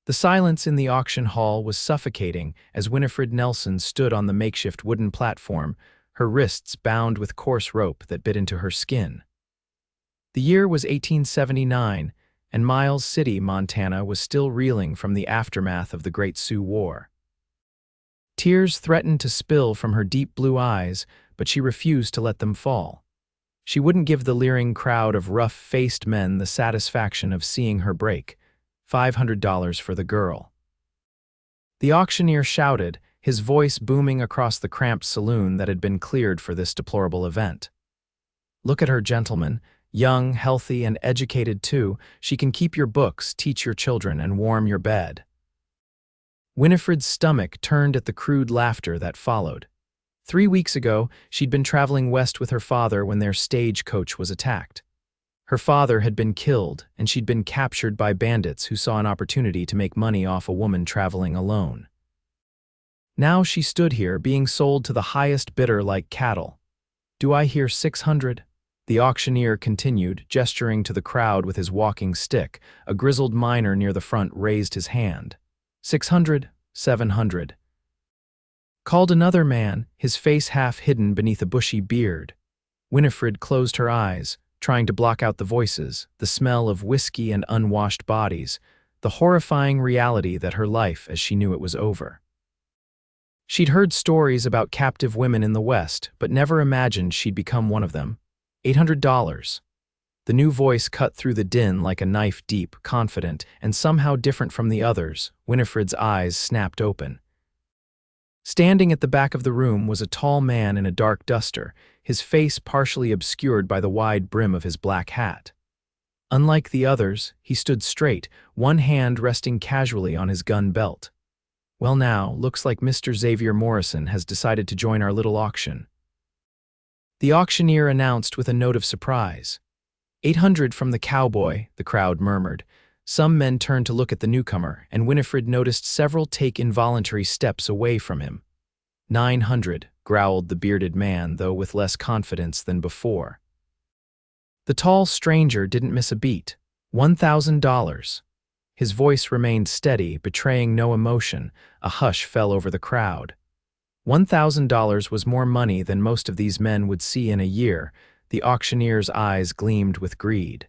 The silence in the auction hall was suffocating as Winifred Nelson stood on the makeshift wooden platform, her wrists bound with coarse rope that bit into her skin. The year was 1879, and Miles City, Montana was still reeling from the aftermath of the Great Sioux War. Tears threatened to spill from her deep blue eyes, but she refused to let them fall. She wouldn't give the leering crowd of rough-faced men the satisfaction of seeing her break. $500 for the girl. The auctioneer shouted, his voice booming across the cramped saloon that had been cleared for this deplorable event. "Look at her, gentlemen. Young, healthy, and educated too. She can keep your books, teach your children, and warm your bed." Winifred's stomach turned at the crude laughter that followed. 3 weeks ago, she'd been traveling west with her father when their stagecoach was attacked. Her father had been killed, and she'd been captured by bandits who saw an opportunity to make money off a woman traveling alone. Now she stood here, being sold to the highest bidder like cattle. "Do I hear 600? The auctioneer continued, gesturing to the crowd with his walking stick. A grizzled miner near the front raised his hand. 600, 700. Called another man, his face half hidden beneath a bushy beard. Winifred closed her eyes, trying to block out the voices, the smell of whiskey and unwashed bodies, the horrifying reality that her life as she knew it was over. She'd heard stories about captive women in the West, but never imagined she'd become one of them. $800. The new voice cut through the din like a knife deep, confident, and somehow different from the others. Winifred's eyes snapped open. Standing at the back of the room was a tall man in a dark duster, his face partially obscured by the wide brim of his black hat. Unlike the others, he stood straight, one hand resting casually on his gun belt. "Well now, looks like Mr. Xavier Morrison has decided to join our little auction." The auctioneer announced with a note of surprise. 800 from the Cowboy, the crowd murmured. Some men turned to look at the newcomer, and Winifred noticed several take involuntary steps away from him. 900, growled the bearded man, though with less confidence than before. The tall stranger didn't miss a beat. $1,000. His voice remained steady, betraying no emotion. A hush fell over the crowd. $1,000 was more money than most of these men would see in a year. The auctioneer's eyes gleamed with greed.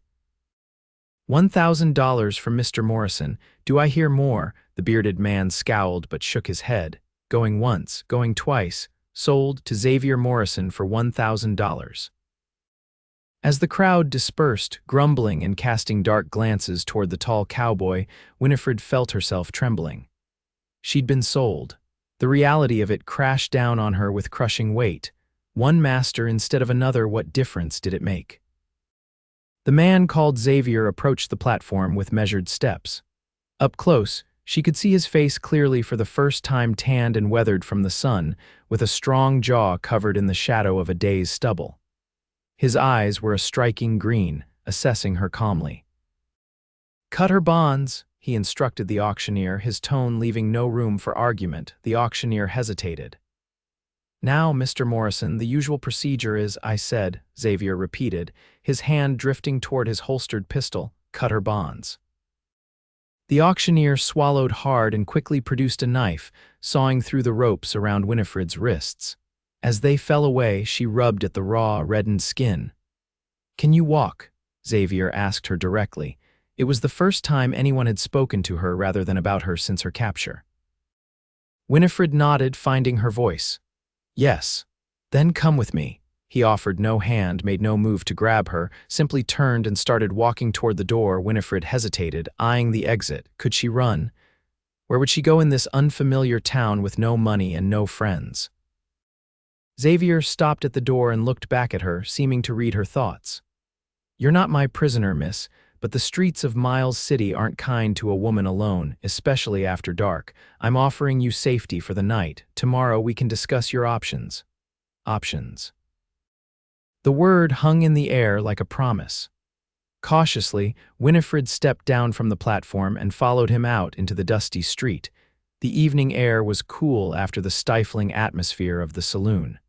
$1,000 from Mr. Morrison. Do I hear more? The bearded man scowled but shook his head. Going once, going twice. Sold to Xavier Morrison for $1,000. As the crowd dispersed, grumbling and casting dark glances toward the tall cowboy, Winifred felt herself trembling. She'd been sold. The reality of it crashed down on her with crushing weight. One master instead of another, what difference did it make? The man called Xavier approached the platform with measured steps. Up close, she could see his face clearly for the first time, tanned and weathered from the sun, with a strong jaw covered in the shadow of a day's stubble. His eyes were a striking green, assessing her calmly. "Cut her bonds," he instructed the auctioneer, his tone leaving no room for argument. The auctioneer hesitated. "Now, Mr. Morrison, the usual procedure is," I said, Xavier repeated, his hand drifting toward his holstered pistol. "Cut her bonds." The auctioneer swallowed hard and quickly produced a knife, sawing through the ropes around Winifred's wrists. As they fell away, she rubbed at the raw, reddened skin. "Can you walk?" Xavier asked her directly. It was the first time anyone had spoken to her rather than about her since her capture. Winifred nodded, finding her voice. "Yes." "Then come with me." He offered no hand, made no move to grab her, simply turned and started walking toward the door. Winifred hesitated, eyeing the exit. Could she run? Where would she go in this unfamiliar town with no money and no friends? Xavier stopped at the door and looked back at her, seeming to read her thoughts. "You're not my prisoner, miss, but the streets of Miles City aren't kind to a woman alone, especially after dark. I'm offering you safety for the night. Tomorrow we can discuss your options." Options. The word hung in the air like a promise. Cautiously, Winifred stepped down from the platform and followed him out into the dusty street. The evening air was cool after the stifling atmosphere of the saloon.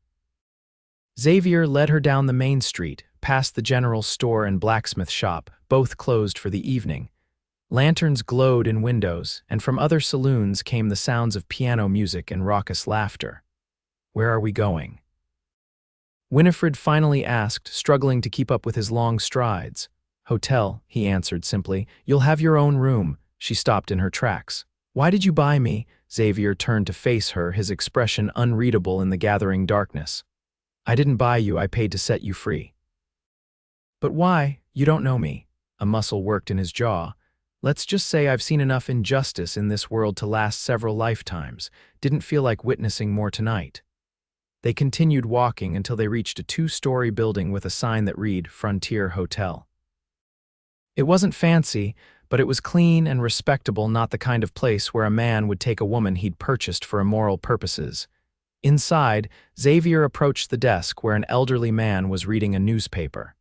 Xavier led her down the main street, past the general store and blacksmith shop, both closed for the evening. Lanterns glowed in windows, and from other saloons came the sounds of piano music and raucous laughter. "Where are we going?" Winifred finally asked, struggling to keep up with his long strides. "Hotel," he answered simply. "You'll have your own room." She stopped in her tracks. "Why did you buy me?" Xavier turned to face her, his expression unreadable in the gathering darkness. "I didn't buy you, I paid to set you free." "But why? You don't know me." A muscle worked in his jaw. "Let's just say I've seen enough injustice in this world to last several lifetimes. Didn't feel like witnessing more tonight." They continued walking until they reached a 2-story building with a sign that read, "Frontier Hotel." It wasn't fancy, but it was clean and respectable, not the kind of place where a man would take a woman he'd purchased for immoral purposes. Inside, Xavier approached the desk where an elderly man was reading a newspaper.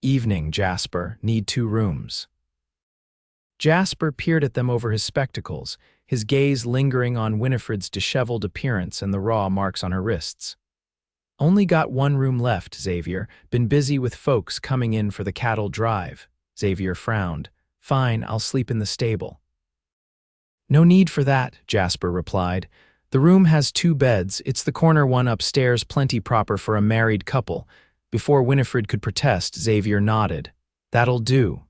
"Evening, Jasper. Need 2 rooms." Jasper peered at them over his spectacles, his gaze lingering on Winifred's disheveled appearance and the raw marks on her wrists. "Only got 1 room left, Xavier. Been busy with folks coming in for the cattle drive." Xavier frowned. "Fine, I'll sleep in the stable." "No need for that," Jasper replied. "The room has 2 beds. It's the corner one upstairs, plenty proper for a married couple." Before Winifred could protest, Xavier nodded. "That'll do."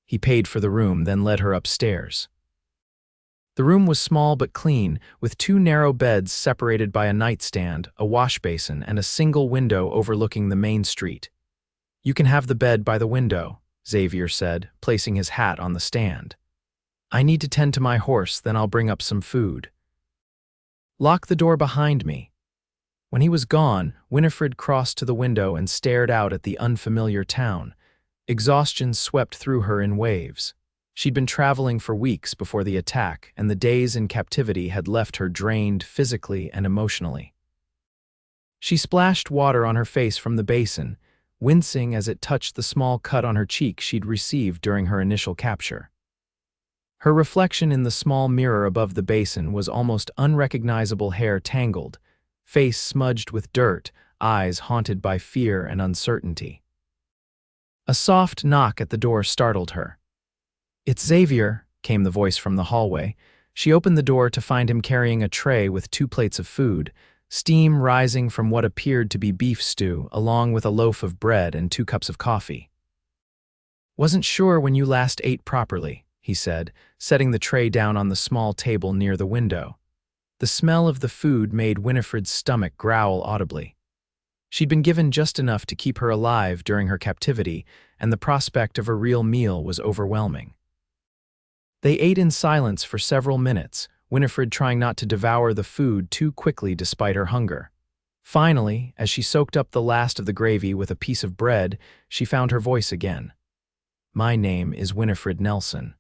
He paid for the room, then led her upstairs. The room was small but clean, with 2 narrow beds separated by a nightstand, a wash basin, and a single window overlooking the main street. "You can have the bed by the window," Xavier said, placing his hat on the stand. "I need to tend to my horse, then I'll bring up some food." "Lock the door behind me." When he was gone, Winifred crossed to the window and stared out at the unfamiliar town. Exhaustion swept through her in waves. She'd been traveling for weeks before the attack, and the days in captivity had left her drained physically and emotionally. She splashed water on her face from the basin, wincing as it touched the small cut on her cheek she'd received during her initial capture. Her reflection in the small mirror above the basin was almost unrecognizable, hair tangled, face smudged with dirt, eyes haunted by fear and uncertainty. A soft knock at the door startled her. "It's Xavier," came the voice from the hallway. She opened the door to find him carrying a tray with 2 plates of food, steam rising from what appeared to be beef stew, along with a loaf of bread and 2 cups of coffee. "Wasn't sure when you last ate properly," he said, setting the tray down on the small table near the window. The smell of the food made Winifred's stomach growl audibly. She'd been given just enough to keep her alive during her captivity, and the prospect of a real meal was overwhelming. They ate in silence for several minutes, Winifred trying not to devour the food too quickly despite her hunger. Finally, as she soaked up the last of the gravy with a piece of bread, she found her voice again. "My name is Winifred Nelson.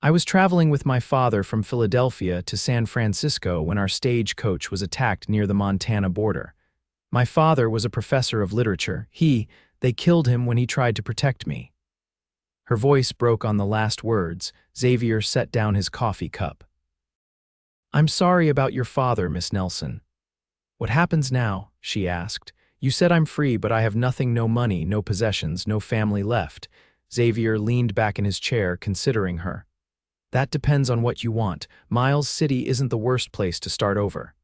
I was traveling with my father from Philadelphia to San Francisco when our stagecoach was attacked near the Montana border. My father was a professor of literature. They killed him when he tried to protect me." Her voice broke on the last words. Xavier set down his coffee cup. "I'm sorry about your father, Miss Nelson." "What happens now?" she asked. "You said I'm free, but I have nothing, no money, no possessions, no family left." Xavier leaned back in his chair, considering her. "That depends on what you want. Miles City isn't the worst place to start over.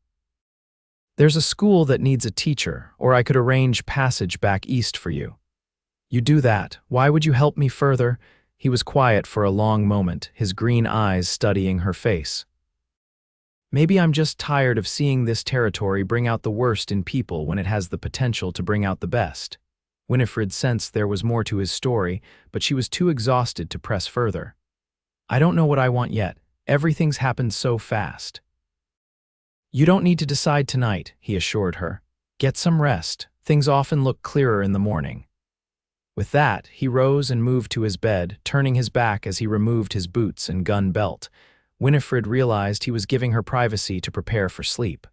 There's a school that needs a teacher, or I could arrange passage back east for you." "You do that. Why would you help me further?" He was quiet for a long moment, his green eyes studying her face. "Maybe I'm just tired of seeing this territory bring out the worst in people when it has the potential to bring out the best." Winifred sensed there was more to his story, but she was too exhausted to press further. "I don't know what I want yet. Everything's happened so fast." "You don't need to decide tonight," he assured her. "Get some rest. Things often look clearer in the morning." With that, he rose and moved to his bed, turning his back as he removed his boots and gun belt. Winifred realized he was giving her privacy to prepare for sleep.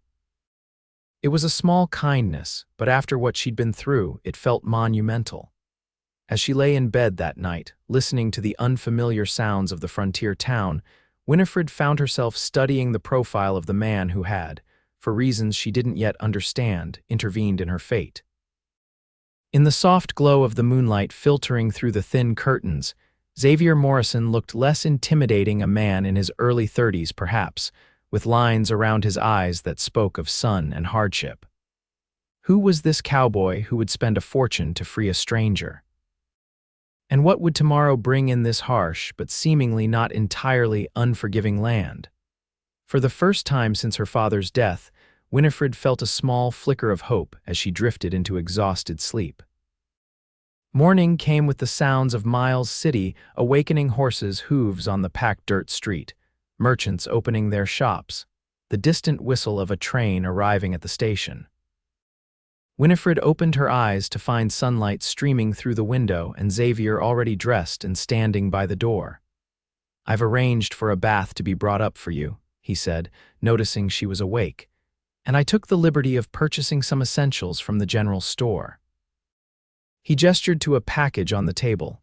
It was a small kindness, but after what she'd been through, it felt monumental. As she lay in bed that night, listening to the unfamiliar sounds of the frontier town, Winifred found herself studying the profile of the man who had, for reasons she didn't yet understand, intervened in her fate. In the soft glow of the moonlight filtering through the thin curtains, Xavier Morrison looked less intimidating, a man in his early 30s perhaps, with lines around his eyes that spoke of sun and hardship. Who was this cowboy who would spend a fortune to free a stranger? And what would tomorrow bring in this harsh but seemingly not entirely unforgiving land? For the first time since her father's death, Winifred felt a small flicker of hope as she drifted into exhausted sleep. Morning came with the sounds of Miles City, awakening horses' hooves on the packed dirt street, merchants opening their shops, the distant whistle of a train arriving at the station. Winifred opened her eyes to find sunlight streaming through the window and Xavier already dressed and standing by the door. "I've arranged for a bath to be brought up for you," he said, noticing she was awake, "and I took the liberty of purchasing some essentials from the general store." He gestured to a package on the table.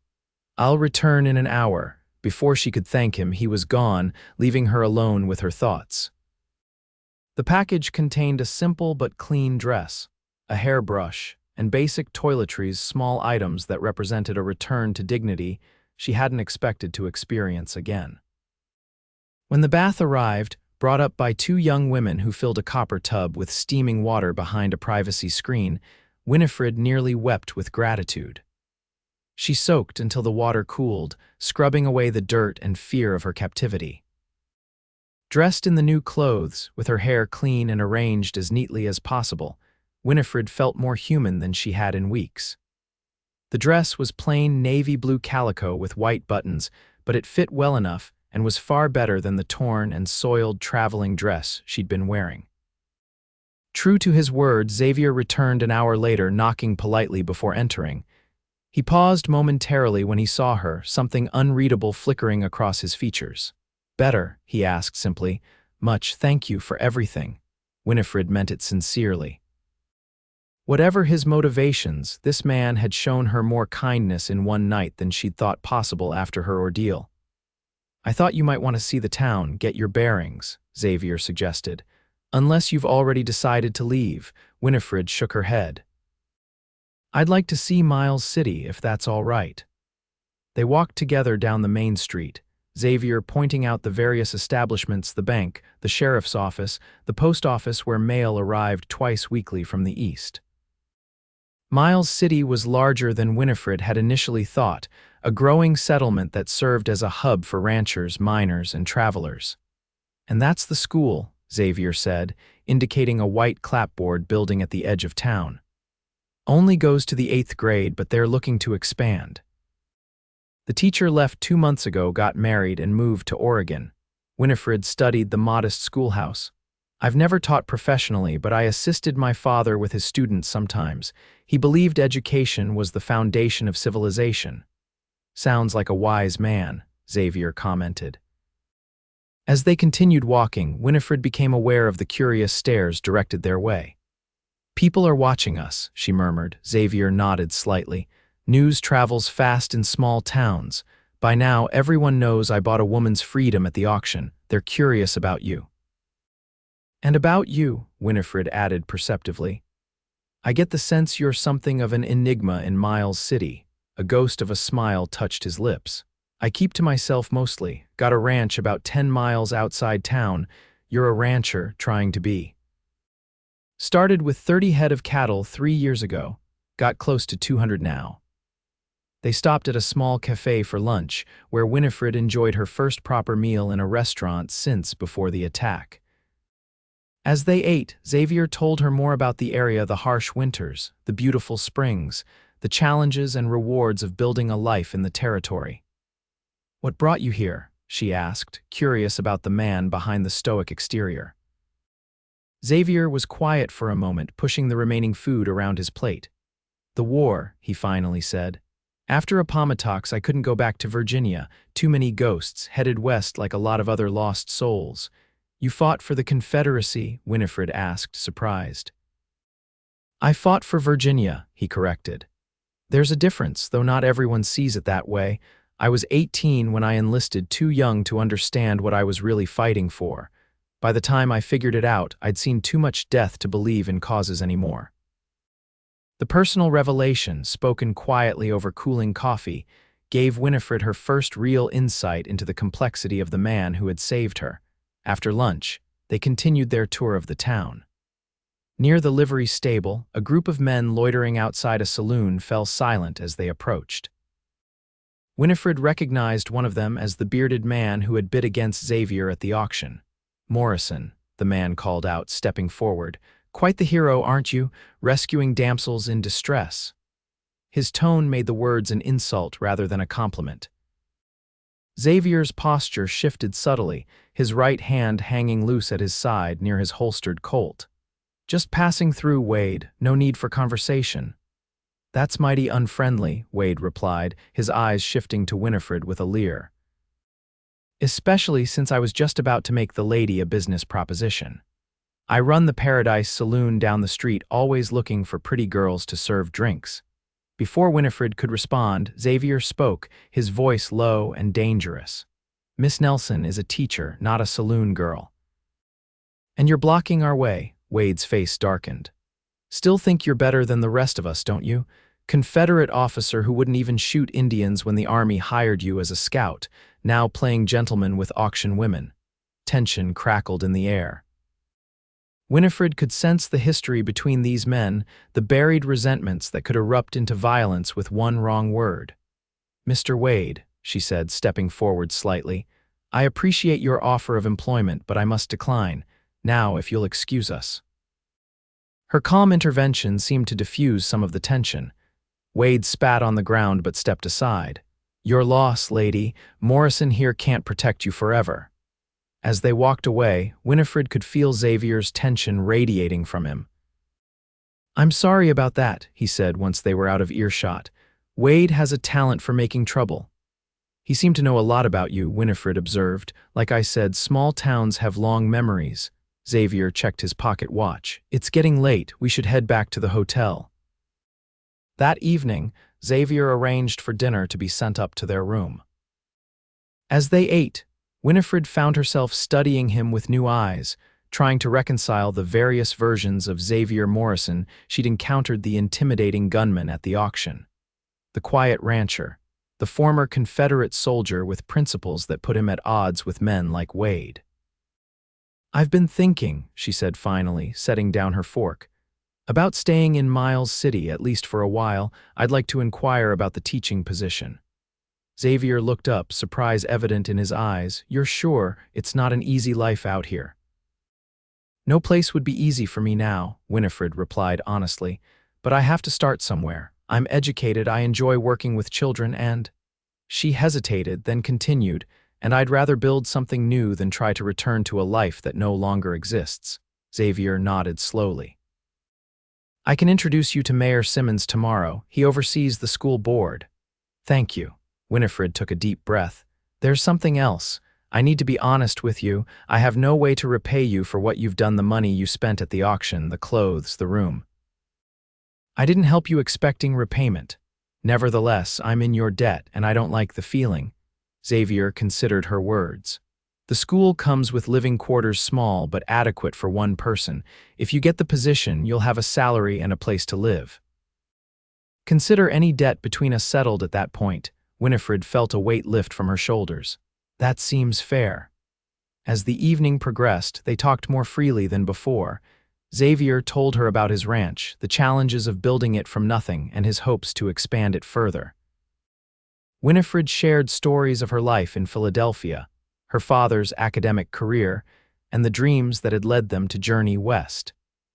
"I'll return in an hour." Before she could thank him, he was gone, leaving her alone with her thoughts. The package contained a simple but clean dress, a hairbrush, and basic toiletries, small items that represented a return to dignity she hadn't expected to experience again. When the bath arrived, brought up by two young women who filled a copper tub with steaming water behind a privacy screen, Winifred nearly wept with gratitude. She soaked until the water cooled, scrubbing away the dirt and fear of her captivity. Dressed in the new clothes, with her hair clean and arranged as neatly as possible, Winifred felt more human than she had in weeks. The dress was plain navy blue calico with white buttons, but it fit well enough and was far better than the torn and soiled traveling dress she'd been wearing. True to his word, Xavier returned an hour later, knocking politely before entering. He paused momentarily when he saw her, something unreadable flickering across his features. "Better," he asked simply. "Much thank you for everything." Winifred meant it sincerely. Whatever his motivations, this man had shown her more kindness in one night than she'd thought possible after her ordeal. "I thought you might want to see the town, get your bearings," Xavier suggested. "Unless you've already decided to leave." Winifred shook her head. "I'd like to see Miles City, if that's all right." They walked together down the main street, Xavier pointing out the various establishments, the bank, the sheriff's office, the post office where mail arrived twice weekly from the east. Miles City was larger than Winifred had initially thought, a growing settlement that served as a hub for ranchers, miners, and travelers. "And that's the school," Xavier said, indicating a white clapboard building at the edge of town. "Only goes to the 8th grade, but they're looking to expand." The teacher left 2 months ago, got married, and moved to Oregon. Winifred studied the modest schoolhouse. "I've never taught professionally, but I assisted my father with his students sometimes. He believed education was the foundation of civilization." "Sounds like a wise man," Xavier commented. As they continued walking, Winifred became aware of the curious stares directed their way. "People are watching us," she murmured. Xavier nodded slightly. "News travels fast in small towns. By now, everyone knows I bought a woman's freedom at the auction. They're curious about you." "And about you," Winifred added perceptively. "I get the sense you're something of an enigma in Miles City." A ghost of a smile touched his lips. "I keep to myself mostly. Got a ranch about 10 miles outside town. You're a rancher trying to be." "Started with 30 head of cattle 3 years ago. Got close to 200 now." They stopped at a small cafe for lunch, where Winifred enjoyed her first proper meal in a restaurant since before the attack. As they ate, Xavier told her more about the area, the harsh winters, the beautiful springs, the challenges and rewards of building a life in the territory. "What brought you here?" she asked, curious about the man behind the stoic exterior. Xavier was quiet for a moment, pushing the remaining food around his plate. "The war," he finally said. "After Appomattox, I couldn't go back to Virginia. Too many ghosts, headed west like a lot of other lost souls." "You fought for the Confederacy?" Winifred asked, surprised. "I fought for Virginia," he corrected. "There's a difference, though not everyone sees it that way. I was 18 when I enlisted, too young to understand what I was really fighting for. By the time I figured it out, I'd seen too much death to believe in causes anymore." The personal revelation, spoken quietly over cooling coffee, gave Winifred her first real insight into the complexity of the man who had saved her. After lunch, they continued their tour of the town. Near the livery stable, a group of men loitering outside a saloon fell silent as they approached. Winifred recognized one of them as the bearded man who had bid against Xavier at the auction. "Morrison," the man called out, stepping forward. "Quite the hero, aren't you, rescuing damsels in distress?" His tone made the words an insult rather than a compliment. Xavier's posture shifted subtly, his right hand hanging loose at his side near his holstered Colt. "Just passing through, Wade. No need for conversation." "That's mighty unfriendly," Wade replied, his eyes shifting to Winifred with a leer. "Especially since I was just about to make the lady a business proposition. I run the Paradise Saloon down the street, always looking for pretty girls to serve drinks." Before Winifred could respond, Xavier spoke, his voice low and dangerous. "Miss Nelson is a teacher, not a saloon girl." "And you're blocking our way," Wade's face darkened. "Still think you're better than the rest of us, don't you? Confederate officer who wouldn't even shoot Indians when the army hired you as a scout, now playing gentleman with auction women." Tension crackled in the air. Winifred could sense the history between these men, the buried resentments that could erupt into violence with one wrong word. "Mr. Wade," she said, stepping forward slightly, "I appreciate your offer of employment, but I must decline. Now, if you'll excuse us." Her calm intervention seemed to diffuse some of the tension. Wade spat on the ground but stepped aside. "Your loss, lady. Morrison here can't protect you forever." As they walked away, Winifred could feel Xavier's tension radiating from him. "I'm sorry about that," he said once they were out of earshot. "Wade has a talent for making trouble." "He seemed to know a lot about you," Winifred observed. "Like I said, small towns have long memories." Xavier checked his pocket watch. "It's getting late. We should head back to the hotel." That evening, Xavier arranged for dinner to be sent up to their room. As they ate, Winifred found herself studying him with new eyes, trying to reconcile the various versions of Xavier Morrison she'd encountered: the intimidating gunman at the auction, the quiet rancher, the former Confederate soldier with principles that put him at odds with men like Wade. "I've been thinking," she said finally, setting down her fork, "about staying in Miles City, at least for a while. I'd like to inquire about the teaching position." Xavier looked up, surprise evident in his eyes. "You're sure it's not an easy life out here?" "No place would be easy for me now," Winifred replied honestly, "but I have to start somewhere. I'm educated, I enjoy working with children, and—" She hesitated, then continued, "and I'd rather build something new than try to return to a life that no longer exists." Xavier nodded slowly. "I can introduce you to Mayor Simmons tomorrow. He oversees the school board." "Thank you." Winifred took a deep breath. "There's something else. I need to be honest with you. I have no way to repay you for what you've done, the money you spent at the auction, the clothes, the room. I didn't help you expecting repayment. Nevertheless, I'm in your debt, and I don't like the feeling." Xavier considered her words. "The school comes with living quarters, small but adequate for one person. If you get the position, you'll have a salary and a place to live. Consider any debt between us settled at that point." Winifred felt a weight lift from her shoulders. "That seems fair." As the evening progressed, they talked more freely than before. Xavier told her about his ranch, the challenges of building it from nothing, and his hopes to expand it further. Winifred shared stories of her life in Philadelphia, her father's academic career, and the dreams that had led them to journey west.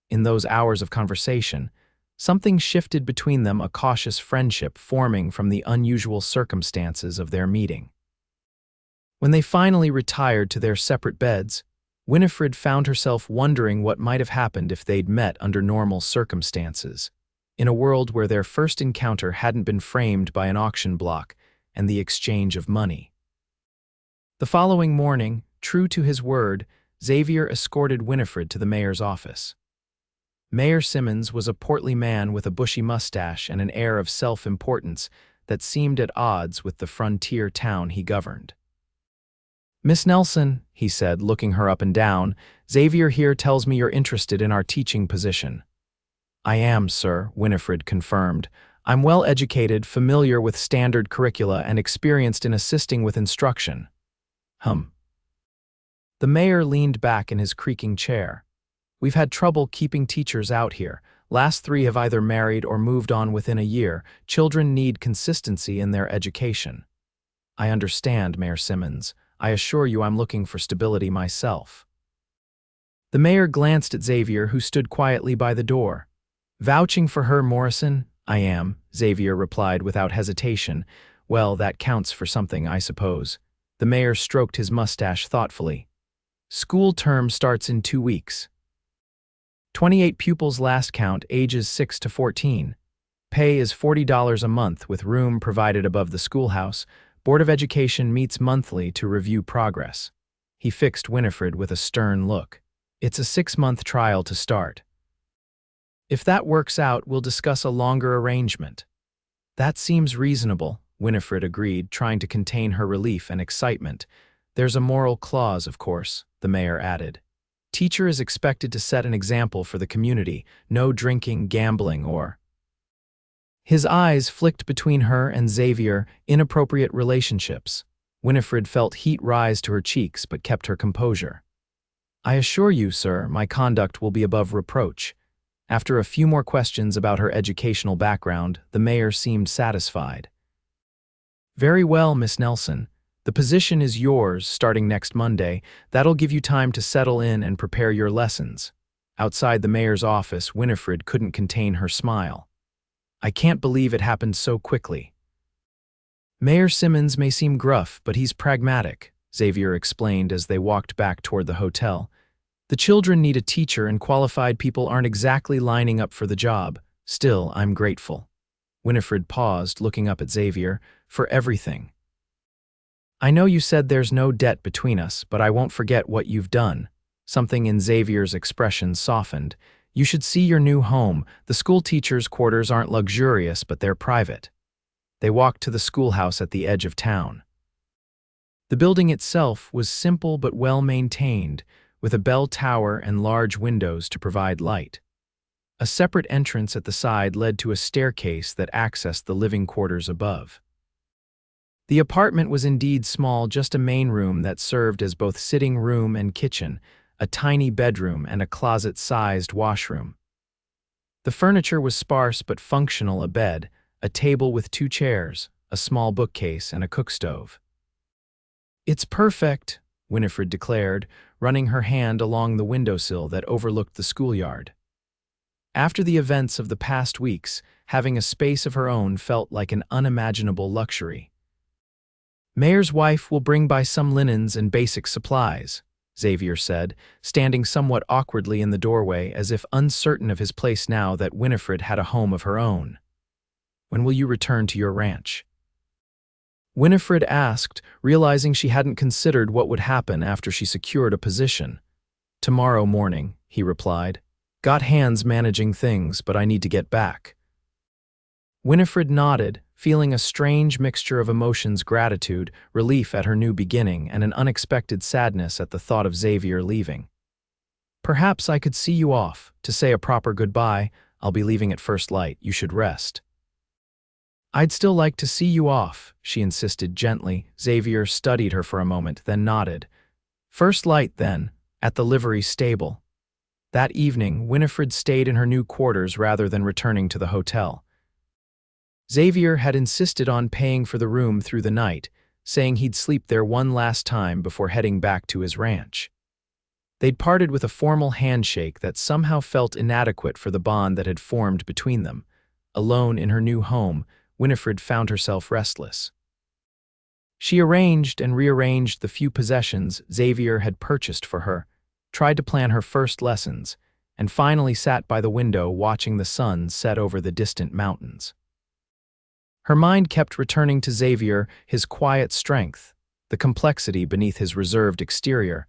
In those hours of conversation, something shifted between them, a cautious friendship forming from the unusual circumstances of their meeting. When they finally retired to their separate beds, Winifred found herself wondering what might have happened if they'd met under normal circumstances, in a world where their first encounter hadn't been framed by an auction block and the exchange of money. The following morning, true to his word, Xavier escorted Winifred to the mayor's office. Mayor Simmons was a portly man with a bushy mustache and an air of self-importance that seemed at odds with the frontier town he governed. "Miss Nelson," he said, looking her up and down, "Xavier here tells me you're interested in our teaching position." "I am, sir," Winifred confirmed. I'm well educated, familiar with standard curricula, and experienced in assisting with instruction. Hum. The mayor leaned back in his creaking chair. We've had trouble keeping teachers out here. Last 3 have either married or moved on within a year. Children need consistency in their education. I understand, Mayor Simmons. I assure you I'm looking for stability myself. The mayor glanced at Xavier, who stood quietly by the door. Vouching for her, Morrison? I am, Xavier replied without hesitation. Well, that counts for something, I suppose. The mayor stroked his mustache thoughtfully. School term starts in 2 weeks. 28 pupils last count, ages 6 to 14. Pay is $40 a month with room provided above the schoolhouse. Board of Education meets monthly to review progress. He fixed Winifred with a stern look. It's a 6-month trial to start. If that works out, we'll discuss a longer arrangement. That seems reasonable, Winifred agreed, trying to contain her relief and excitement. There's a moral clause, of course, the mayor added. Teacher is expected to set an example for the community, no drinking, gambling, or... His eyes flicked between her and Xavier, inappropriate relationships. Winifred felt heat rise to her cheeks but kept her composure. I assure you, sir, my conduct will be above reproach. After a few more questions about her educational background, the mayor seemed satisfied. Very well, Miss Nelson. The position is yours starting next Monday. That'll give you time to settle in and prepare your lessons. Outside the mayor's office, Winifred couldn't contain her smile. I can't believe it happened so quickly. Mayor Simmons may seem gruff, but he's pragmatic, Xavier explained as they walked back toward the hotel. The children need a teacher and qualified people aren't exactly lining up for the job. Still, I'm grateful. Winifred paused, looking up at Xavier. For everything. I know you said there's no debt between us, but I won't forget what you've done. Something in Xavier's expression softened. You should see your new home. The school teachers' quarters aren't luxurious, but they're private. They walked to the schoolhouse at the edge of town. The building itself was simple but well maintained, with a bell tower and large windows to provide light. A separate entrance at the side led to a staircase that accessed the living quarters above. The apartment was indeed small, just a main room that served as both sitting room and kitchen, a tiny bedroom and a closet-sized washroom. The furniture was sparse but functional: a bed, a table with 2 chairs, a small bookcase, and a cookstove. It's perfect, Winifred declared, running her hand along the windowsill that overlooked the schoolyard. After the events of the past weeks, having a space of her own felt like an unimaginable luxury. Mayor's wife will bring by some linens and basic supplies, Xavier said, standing somewhat awkwardly in the doorway as if uncertain of his place now that Winifred had a home of her own. When will you return to your ranch? Winifred asked, realizing she hadn't considered what would happen after she secured a position. Tomorrow morning, he replied. Got hands managing things, but I need to get back. Winifred nodded, feeling a strange mixture of emotions: gratitude, relief at her new beginning, and an unexpected sadness at the thought of Xavier leaving. Perhaps I could see you off, to say a proper goodbye. I'll be leaving at first light. You should rest. I'd still like to see you off, she insisted gently. Xavier studied her for a moment, then nodded. First light, then, at the livery stable. That evening, Winifred stayed in her new quarters rather than returning to the hotel. Xavier had insisted on paying for the room through the night, saying he'd sleep there one last time before heading back to his ranch. They'd parted with a formal handshake that somehow felt inadequate for the bond that had formed between them. Alone in her new home, Winifred found herself restless. She arranged and rearranged the few possessions Xavier had purchased for her, tried to plan her first lessons, and finally sat by the window watching the sun set over the distant mountains. Her mind kept returning to Xavier, his quiet strength, the complexity beneath his reserved exterior,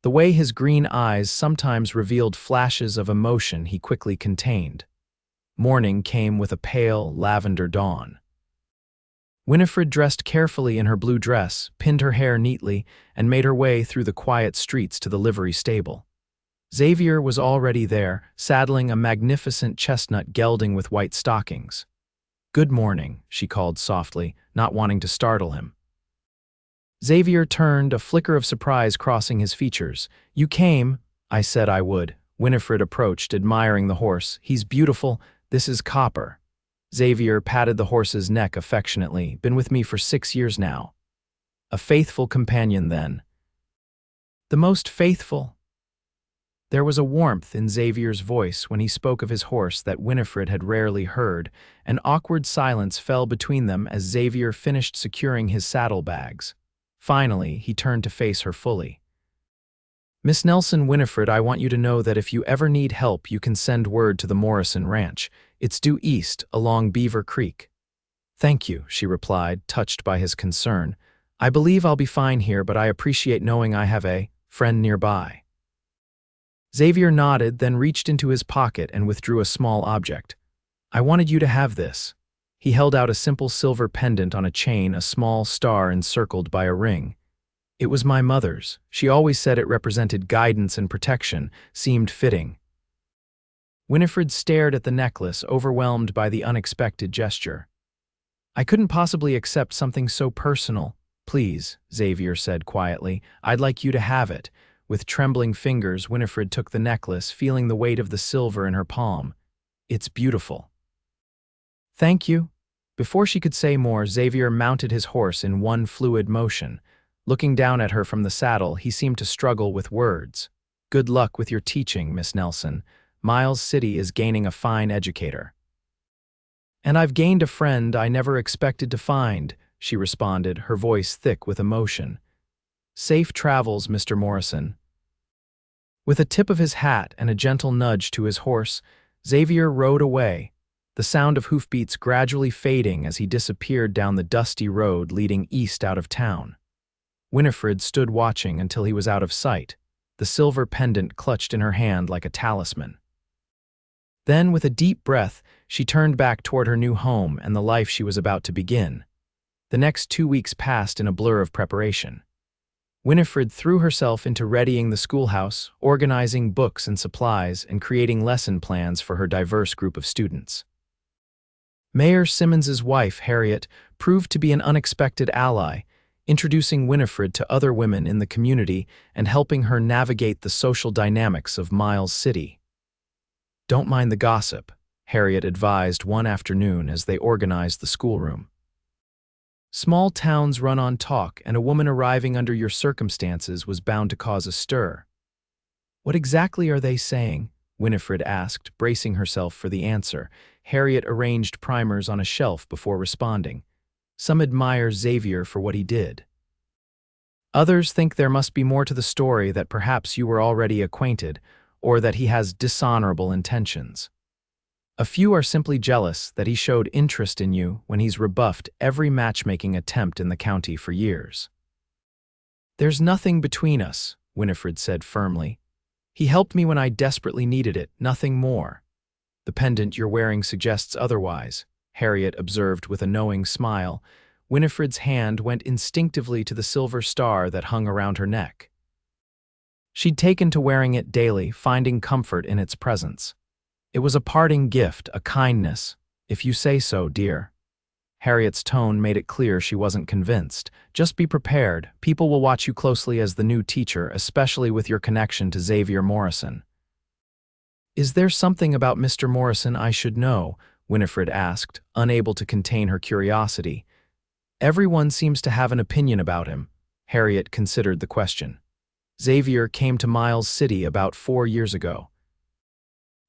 the way his green eyes sometimes revealed flashes of emotion he quickly contained. Morning came with a pale, lavender dawn. Winifred dressed carefully in her blue dress, pinned her hair neatly, and made her way through the quiet streets to the livery stable. Xavier was already there, saddling a magnificent chestnut gelding with white stockings. "Good morning," she called softly, not wanting to startle him. Xavier turned, a flicker of surprise crossing his features. "You came. I said I would." Winifred approached, admiring the horse. "He's beautiful. This is Copper." Xavier patted the horse's neck affectionately. "Been with me for 6 years now." "A faithful companion, then." "The most faithful." There was a warmth in Xavier's voice when he spoke of his horse that Winifred had rarely heard. An awkward silence fell between them as Xavier finished securing his saddlebags. Finally, he turned to face her fully. "Miss Nelson, Winifred, I want you to know that if you ever need help, you can send word to the Morrison Ranch. It's due east, along Beaver Creek." "Thank you," she replied, touched by his concern. "I believe I'll be fine here, but I appreciate knowing I have a friend nearby." Xavier nodded, then reached into his pocket and withdrew a small object. "I wanted you to have this." He held out a simple silver pendant on a chain, a small star encircled by a ring. "It was my mother's. She always said it represented guidance and protection, seemed fitting." Winifred stared at the necklace, overwhelmed by the unexpected gesture. "I couldn't possibly accept something so personal. Please," Xavier said quietly, "I'd like you to have it." With trembling fingers, Winifred took the necklace, feeling the weight of the silver in her palm. "It's beautiful." "Thank you." Before she could say more, Xavier mounted his horse in one fluid motion. Looking down at her from the saddle, he seemed to struggle with words. "Good luck with your teaching, Miss Nelson. Miles City is gaining a fine educator." "And I've gained a friend I never expected to find," she responded, her voice thick with emotion. "Safe travels, Mr. Morrison." With a tip of his hat and a gentle nudge to his horse, Xavier rode away, the sound of hoofbeats gradually fading as he disappeared down the dusty road leading east out of town. Winifred stood watching until he was out of sight, the silver pendant clutched in her hand like a talisman. Then, with a deep breath, she turned back toward her new home and the life she was about to begin. The next 2 weeks passed in a blur of preparation. Winifred threw herself into readying the schoolhouse, organizing books and supplies, and creating lesson plans for her diverse group of students. Mayor Simmons's wife, Harriet, proved to be an unexpected ally, introducing Winifred to other women in the community and helping her navigate the social dynamics of Miles City. "Don't mind the gossip," Harriet advised one afternoon as they organized the schoolroom. "Small towns run on talk, and a woman arriving under your circumstances was bound to cause a stir." "What exactly are they saying?" Winifred asked, bracing herself for the answer. Harriet arranged primers on a shelf before responding. "Some admire Xavier for what he did. Others think there must be more to the story, that perhaps you were already acquainted, or that he has dishonorable intentions. A few are simply jealous that he showed interest in you when he's rebuffed every matchmaking attempt in the county for years." "There's nothing between us," Winifred said firmly. "He helped me when I desperately needed it, nothing more." "The pendant you're wearing suggests otherwise," Harriet observed with a knowing smile. Winifred's hand went instinctively to the silver star that hung around her neck. She'd taken to wearing it daily, finding comfort in its presence. "It was a parting gift, a kindness. If you say so, dear." Harriet's tone made it clear she wasn't convinced. "Just be prepared. People will watch you closely as the new teacher, especially with your connection to Xavier Morrison." "Is there something about Mr. Morrison I should know?" Winifred asked, unable to contain her curiosity. "Everyone seems to have an opinion about him." Harriet considered the question. "Xavier came to Miles City about 4 years ago.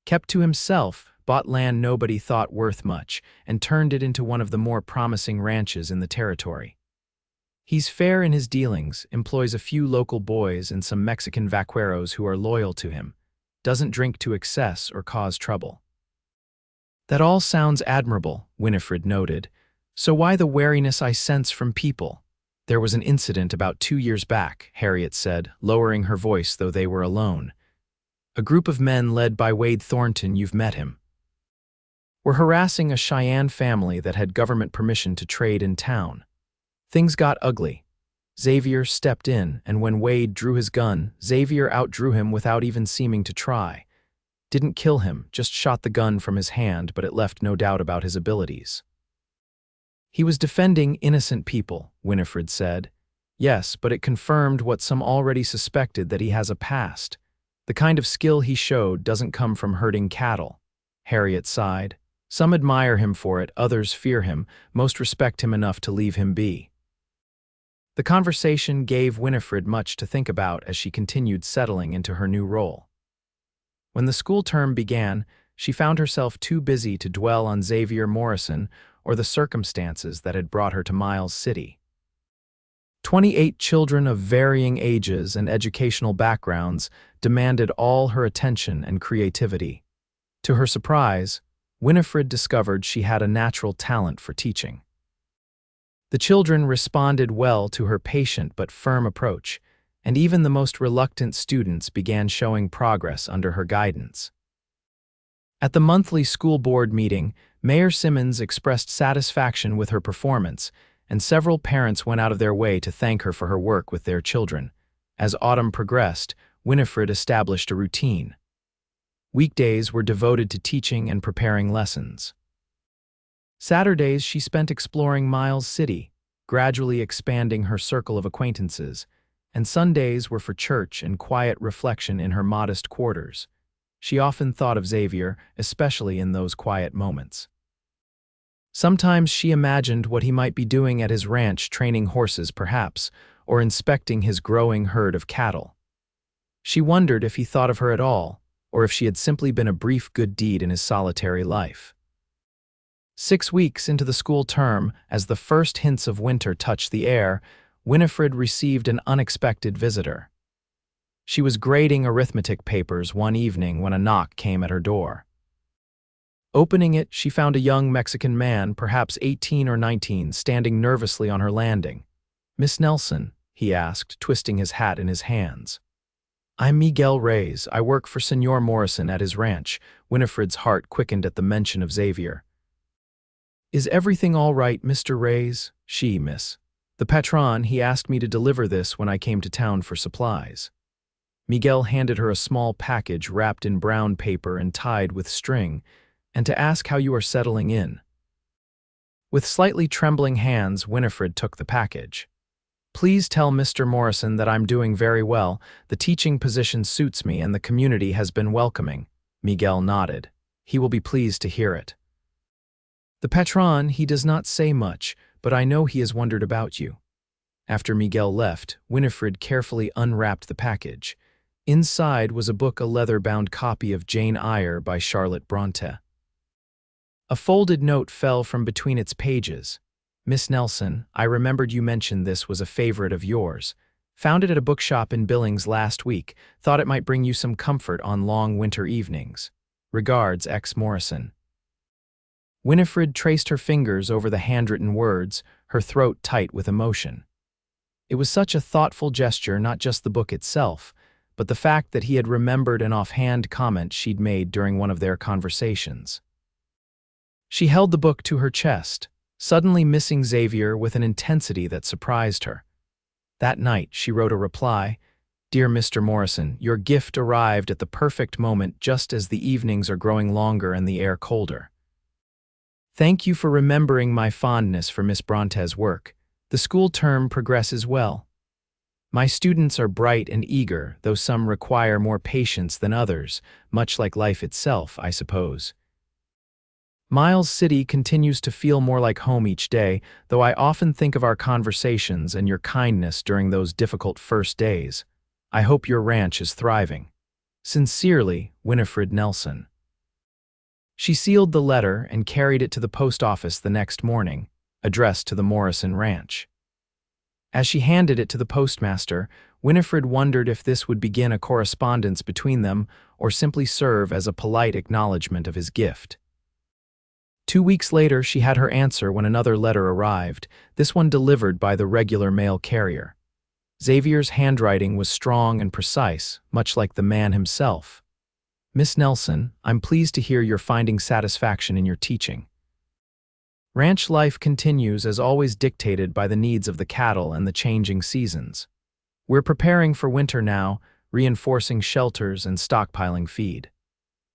Kept to himself, bought land nobody thought worth much, and turned it into one of the more promising ranches in the territory. He's fair in his dealings, employs a few local boys and some Mexican vaqueros who are loyal to him, doesn't drink to excess or cause trouble." "That all sounds admirable," Winifred noted. "So why the wariness I sense from people?" "There was an incident about 2 years back," Harriet said, lowering her voice though they were alone. "A group of men led by Wade Thornton, you've met him, were harassing a Cheyenne family that had government permission to trade in town. Things got ugly. Xavier stepped in, and when Wade drew his gun, Xavier outdrew him without even seeming to try. Didn't kill him, just shot the gun from his hand, but it left no doubt about his abilities. He was defending innocent people, Winifred said. Yes, but it confirmed what some already suspected, that he has a past. The kind of skill he showed doesn't come from herding cattle. Harriet sighed. Some admire him for it, others fear him, most respect him enough to leave him be. The conversation gave Winifred much to think about as she continued settling into her new role. When the school term began, she found herself too busy to dwell on Xavier Morrison or the circumstances that had brought her to Miles City. 28 children of varying ages and educational backgrounds demanded all her attention and creativity. To her surprise, Winifred discovered she had a natural talent for teaching. The children responded well to her patient but firm approach, and even the most reluctant students began showing progress under her guidance. At the monthly school board meeting, Mayor Simmons expressed satisfaction with her performance, and several parents went out of their way to thank her for her work with their children. As autumn progressed, Winifred established a routine. Weekdays were devoted to teaching and preparing lessons. Saturdays she spent exploring Miles City, gradually expanding her circle of acquaintances, and Sundays were for church and quiet reflection in her modest quarters. She often thought of Xavier, especially in those quiet moments. Sometimes she imagined what he might be doing at his ranch, training horses perhaps, or inspecting his growing herd of cattle. She wondered if he thought of her at all, or if she had simply been a brief good deed in his solitary life. 6 weeks into the school term, as the first hints of winter touched the air, Winifred received an unexpected visitor. She was grading arithmetic papers one evening when a knock came at her door. Opening it, she found a young Mexican man, perhaps 18 or 19, standing nervously on her landing. "Miss Nelson?" he asked, twisting his hat in his hands. "I'm Miguel Reyes. I work for Señor Morrison at his ranch." Winifred's heart quickened at the mention of Xavier. "Is everything all right, Mr. Reyes?" "Miss. The patron, he asked me to deliver this when I came to town for supplies." Miguel handed her a small package wrapped in brown paper and tied with string, and to ask how you are settling in. With slightly trembling hands, Winifred took the package. "Please tell Mr. Morrison that I'm doing very well. The teaching position suits me and the community has been welcoming." Miguel nodded. "He will be pleased to hear it." "The patron, he does not say much, but I know he has wondered about you." After Miguel left, Winifred carefully unwrapped the package. Inside was a book, a leather-bound copy of Jane Eyre by Charlotte Bronte. A folded note fell from between its pages. "Miss Nelson, I remembered you mentioned this was a favorite of yours. Found it at a bookshop in Billings last week. Thought it might bring you some comfort on long winter evenings. Regards, X. Morrison." Winifred traced her fingers over the handwritten words, her throat tight with emotion. It was such a thoughtful gesture, not just the book itself, but the fact that he had remembered an offhand comment she'd made during one of their conversations. She held the book to her chest, suddenly missing Xavier with an intensity that surprised her. That night, she wrote a reply. "Dear Mr. Morrison, your gift arrived at the perfect moment, just as the evenings are growing longer and the air colder. Thank you for remembering my fondness for Miss Bronte's work. The school term progresses well. My students are bright and eager, though some require more patience than others, much like life itself, I suppose. Miles City continues to feel more like home each day, though I often think of our conversations and your kindness during those difficult first days. I hope your ranch is thriving. Sincerely, Winifred Nelson." She sealed the letter and carried it to the post office the next morning, addressed to the Morrison Ranch. As she handed it to the postmaster, Winifred wondered if this would begin a correspondence between them or simply serve as a polite acknowledgement of his gift. 2 weeks later, she had her answer when another letter arrived, this one delivered by the regular mail carrier. Xavier's handwriting was strong and precise, much like the man himself. "Miss Nelson, I'm pleased to hear you're finding satisfaction in your teaching. Ranch life continues as always, dictated by the needs of the cattle and the changing seasons. We're preparing for winter now, reinforcing shelters and stockpiling feed.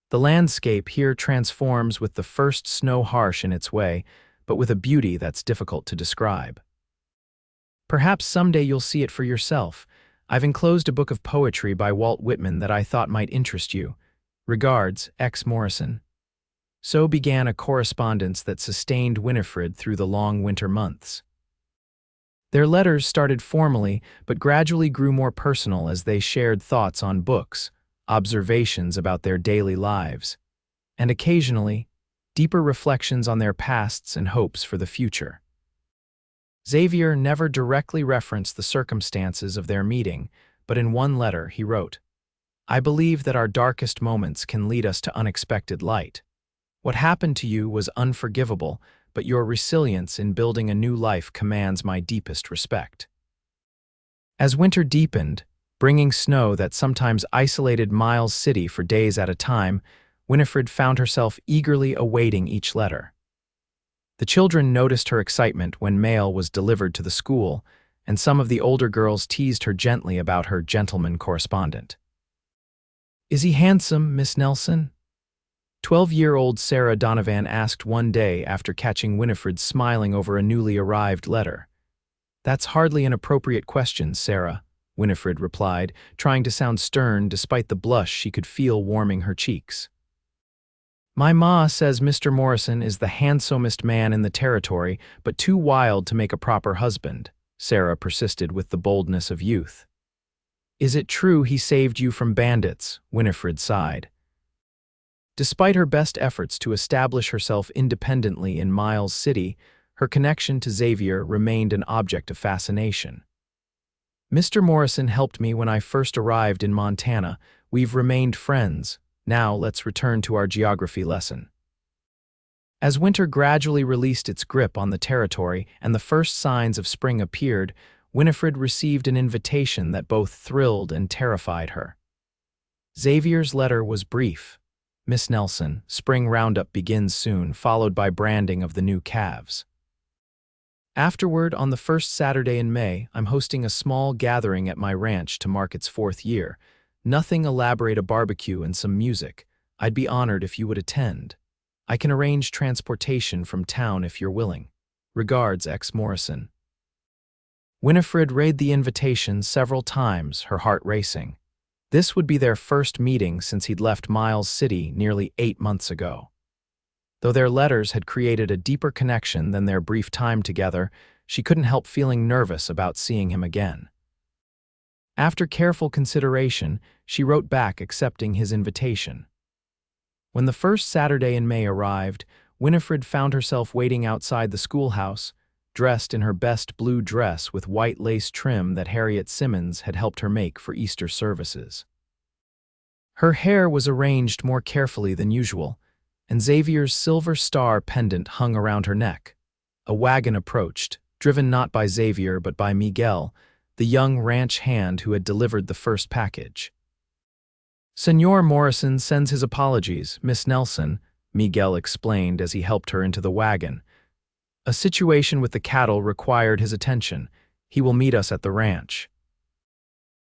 The landscape here transforms with the first snow harsh in its way, but with a beauty that's difficult to describe. Perhaps someday you'll see it for yourself. I've enclosed a book of poetry by Walt Whitman that I thought might interest you. Regards, X. Morrison. So began a correspondence that sustained Winifred through the long winter months. Their letters started formally, but gradually grew more personal as they shared thoughts on books, observations about their daily lives, and occasionally, deeper reflections on their pasts and hopes for the future. Xavier never directly referenced the circumstances of their meeting, but in one letter he wrote, "I believe that our darkest moments can lead us to unexpected light. What happened to you was unforgivable, but your resilience in building a new life commands my deepest respect." As winter deepened, bringing snow that sometimes isolated Miles City for days at a time, Winifred found herself eagerly awaiting each letter. The children noticed her excitement when mail was delivered to the school, and some of the older girls teased her gently about her gentleman correspondent. "Is he handsome, Miss Nelson?" 12-year-old Sarah Donovan asked one day after catching Winifred smiling over a newly arrived letter. "That's hardly an appropriate question, Sarah," Winifred replied, trying to sound stern despite the blush she could feel warming her cheeks. "My ma says Mr. Morrison is the handsomest man in the territory, but too wild to make a proper husband," Sarah persisted with the boldness of youth. "Is it true he saved you from bandits?" Winifred sighed. Despite her best efforts to establish herself independently in Miles City, her connection to Xavier remained an object of fascination. "Mr. Morrison helped me when I first arrived in Montana. We've remained friends. Now let's return to our geography lesson." As winter gradually released its grip on the territory and the first signs of spring appeared, Winifred received an invitation that both thrilled and terrified her. Xavier's letter was brief. "Miss Nelson, spring roundup begins soon, followed by branding of the new calves. Afterward, on the first Saturday in May, I'm hosting a small gathering at my ranch to mark its 4th year. Nothing elaborate, a barbecue and some music. I'd be honored if you would attend. I can arrange transportation from town if you're willing. Regards, X. Morrison." Winifred read the invitation several times, her heart racing. This would be their first meeting since he'd left Miles City nearly 8 months ago. Though their letters had created a deeper connection than their brief time together, she couldn't help feeling nervous about seeing him again. After careful consideration, she wrote back accepting his invitation. When the first Saturday in May arrived, Winifred found herself waiting outside the schoolhouse, dressed in her best blue dress with white lace trim that Harriet Simmons had helped her make for Easter services. Her hair was arranged more carefully than usual, and Xavier's silver star pendant hung around her neck. A wagon approached, driven not by Xavier but by Miguel, the young ranch hand who had delivered the first package. "Senor Morrison sends his apologies, Miss Nelson," Miguel explained as he helped her into the wagon. "A situation with the cattle required his attention. He will meet us at the ranch."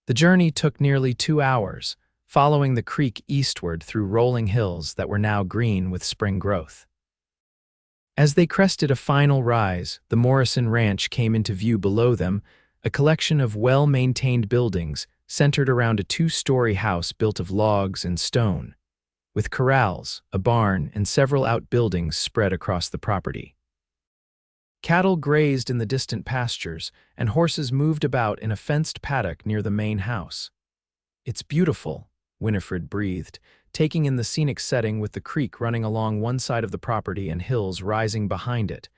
The journey took nearly 2 hours, following the creek eastward through rolling hills that were now green with spring growth. As they crested a final rise, the Morrison Ranch came into view below them, a collection of well-maintained buildings centered around a 2-story house built of logs and stone, with corrals, a barn, and several outbuildings spread across the property. Cattle grazed in the distant pastures, and horses moved about in a fenced paddock near the main house. "It's beautiful," Winifred breathed, taking in the scenic setting with the creek running along one side of the property and hills rising behind it.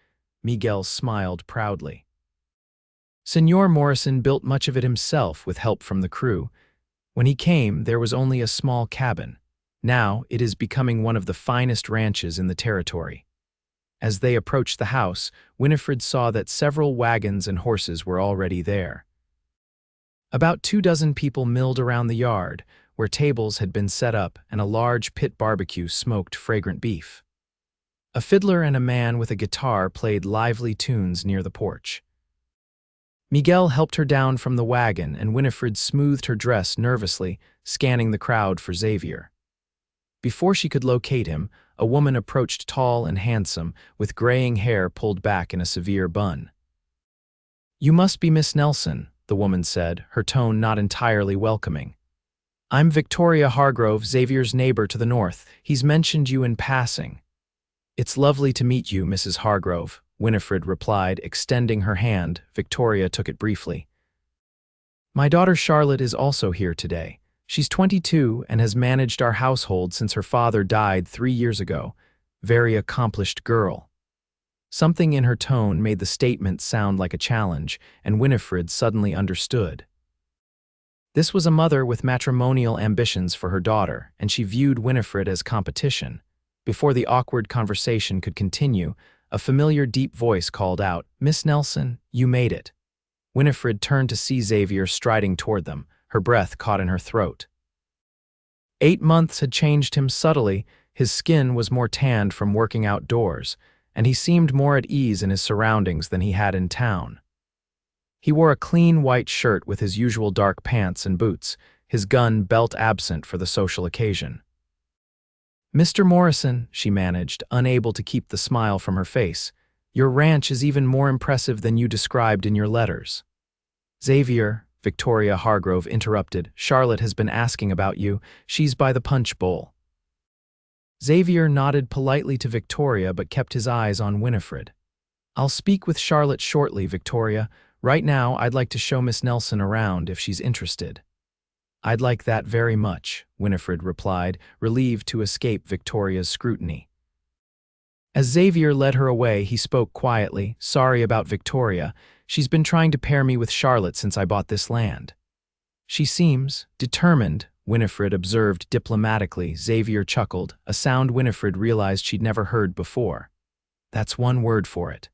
Miguel smiled proudly. Senor Morrison built much of it himself with help from the crew. When he came, there was only a small cabin. Now it is becoming one of the finest ranches in the territory. As they approached the house, Winifred saw that several wagons and horses were already there. About 24 people milled around the yard, where tables had been set up and a large pit barbecue smoked fragrant beef. A fiddler and a man with a guitar played lively tunes near the porch. Miguel helped her down from the wagon, and Winifred smoothed her dress nervously, scanning the crowd for Xavier. Before she could locate him, a woman approached tall and handsome, with graying hair pulled back in a severe bun. "You must be Miss Nelson," the woman said, her tone not entirely welcoming. "I'm Victoria Hargrove, Xavier's neighbor to the north. He's mentioned you in passing." "It's lovely to meet you, Mrs. Hargrove," Winifred replied, extending her hand. Victoria took it briefly. "My daughter Charlotte is also here today. She's 22 and has managed our household since her father died 3 years ago. Very accomplished girl." Something in her tone made the statement sound like a challenge, and Winifred suddenly understood. This was a mother with matrimonial ambitions for her daughter, and she viewed Winifred as competition. Before the awkward conversation could continue, a familiar deep voice called out, "Miss Nelson, you made it." Winifred turned to see Xavier striding toward them, her breath caught in her throat. 8 months had changed him subtly. His skin was more tanned from working outdoors, and he seemed more at ease in his surroundings than he had in town. He wore a clean white shirt with his usual dark pants and boots, his gun belt absent for the social occasion. "Mr. Morrison," she managed, unable to keep the smile from her face, "your ranch is even more impressive than you described in your letters." "Xavier," Victoria Hargrove interrupted, "Charlotte has been asking about you. She's by the punch bowl." Xavier nodded politely to Victoria but kept his eyes on Winifred. "I'll speak with Charlotte shortly, Victoria. Right now, I'd like to show Miss Nelson around if she's interested." "I'd like that very much," Winifred replied, relieved to escape Victoria's scrutiny. As Xavier led her away, he spoke quietly, "Sorry about Victoria. She's been trying to pair me with Charlotte since I bought this land." "She seems determined," Winifred observed diplomatically. Xavier chuckled, a sound Winifred realized she'd never heard before. "That's one word for it."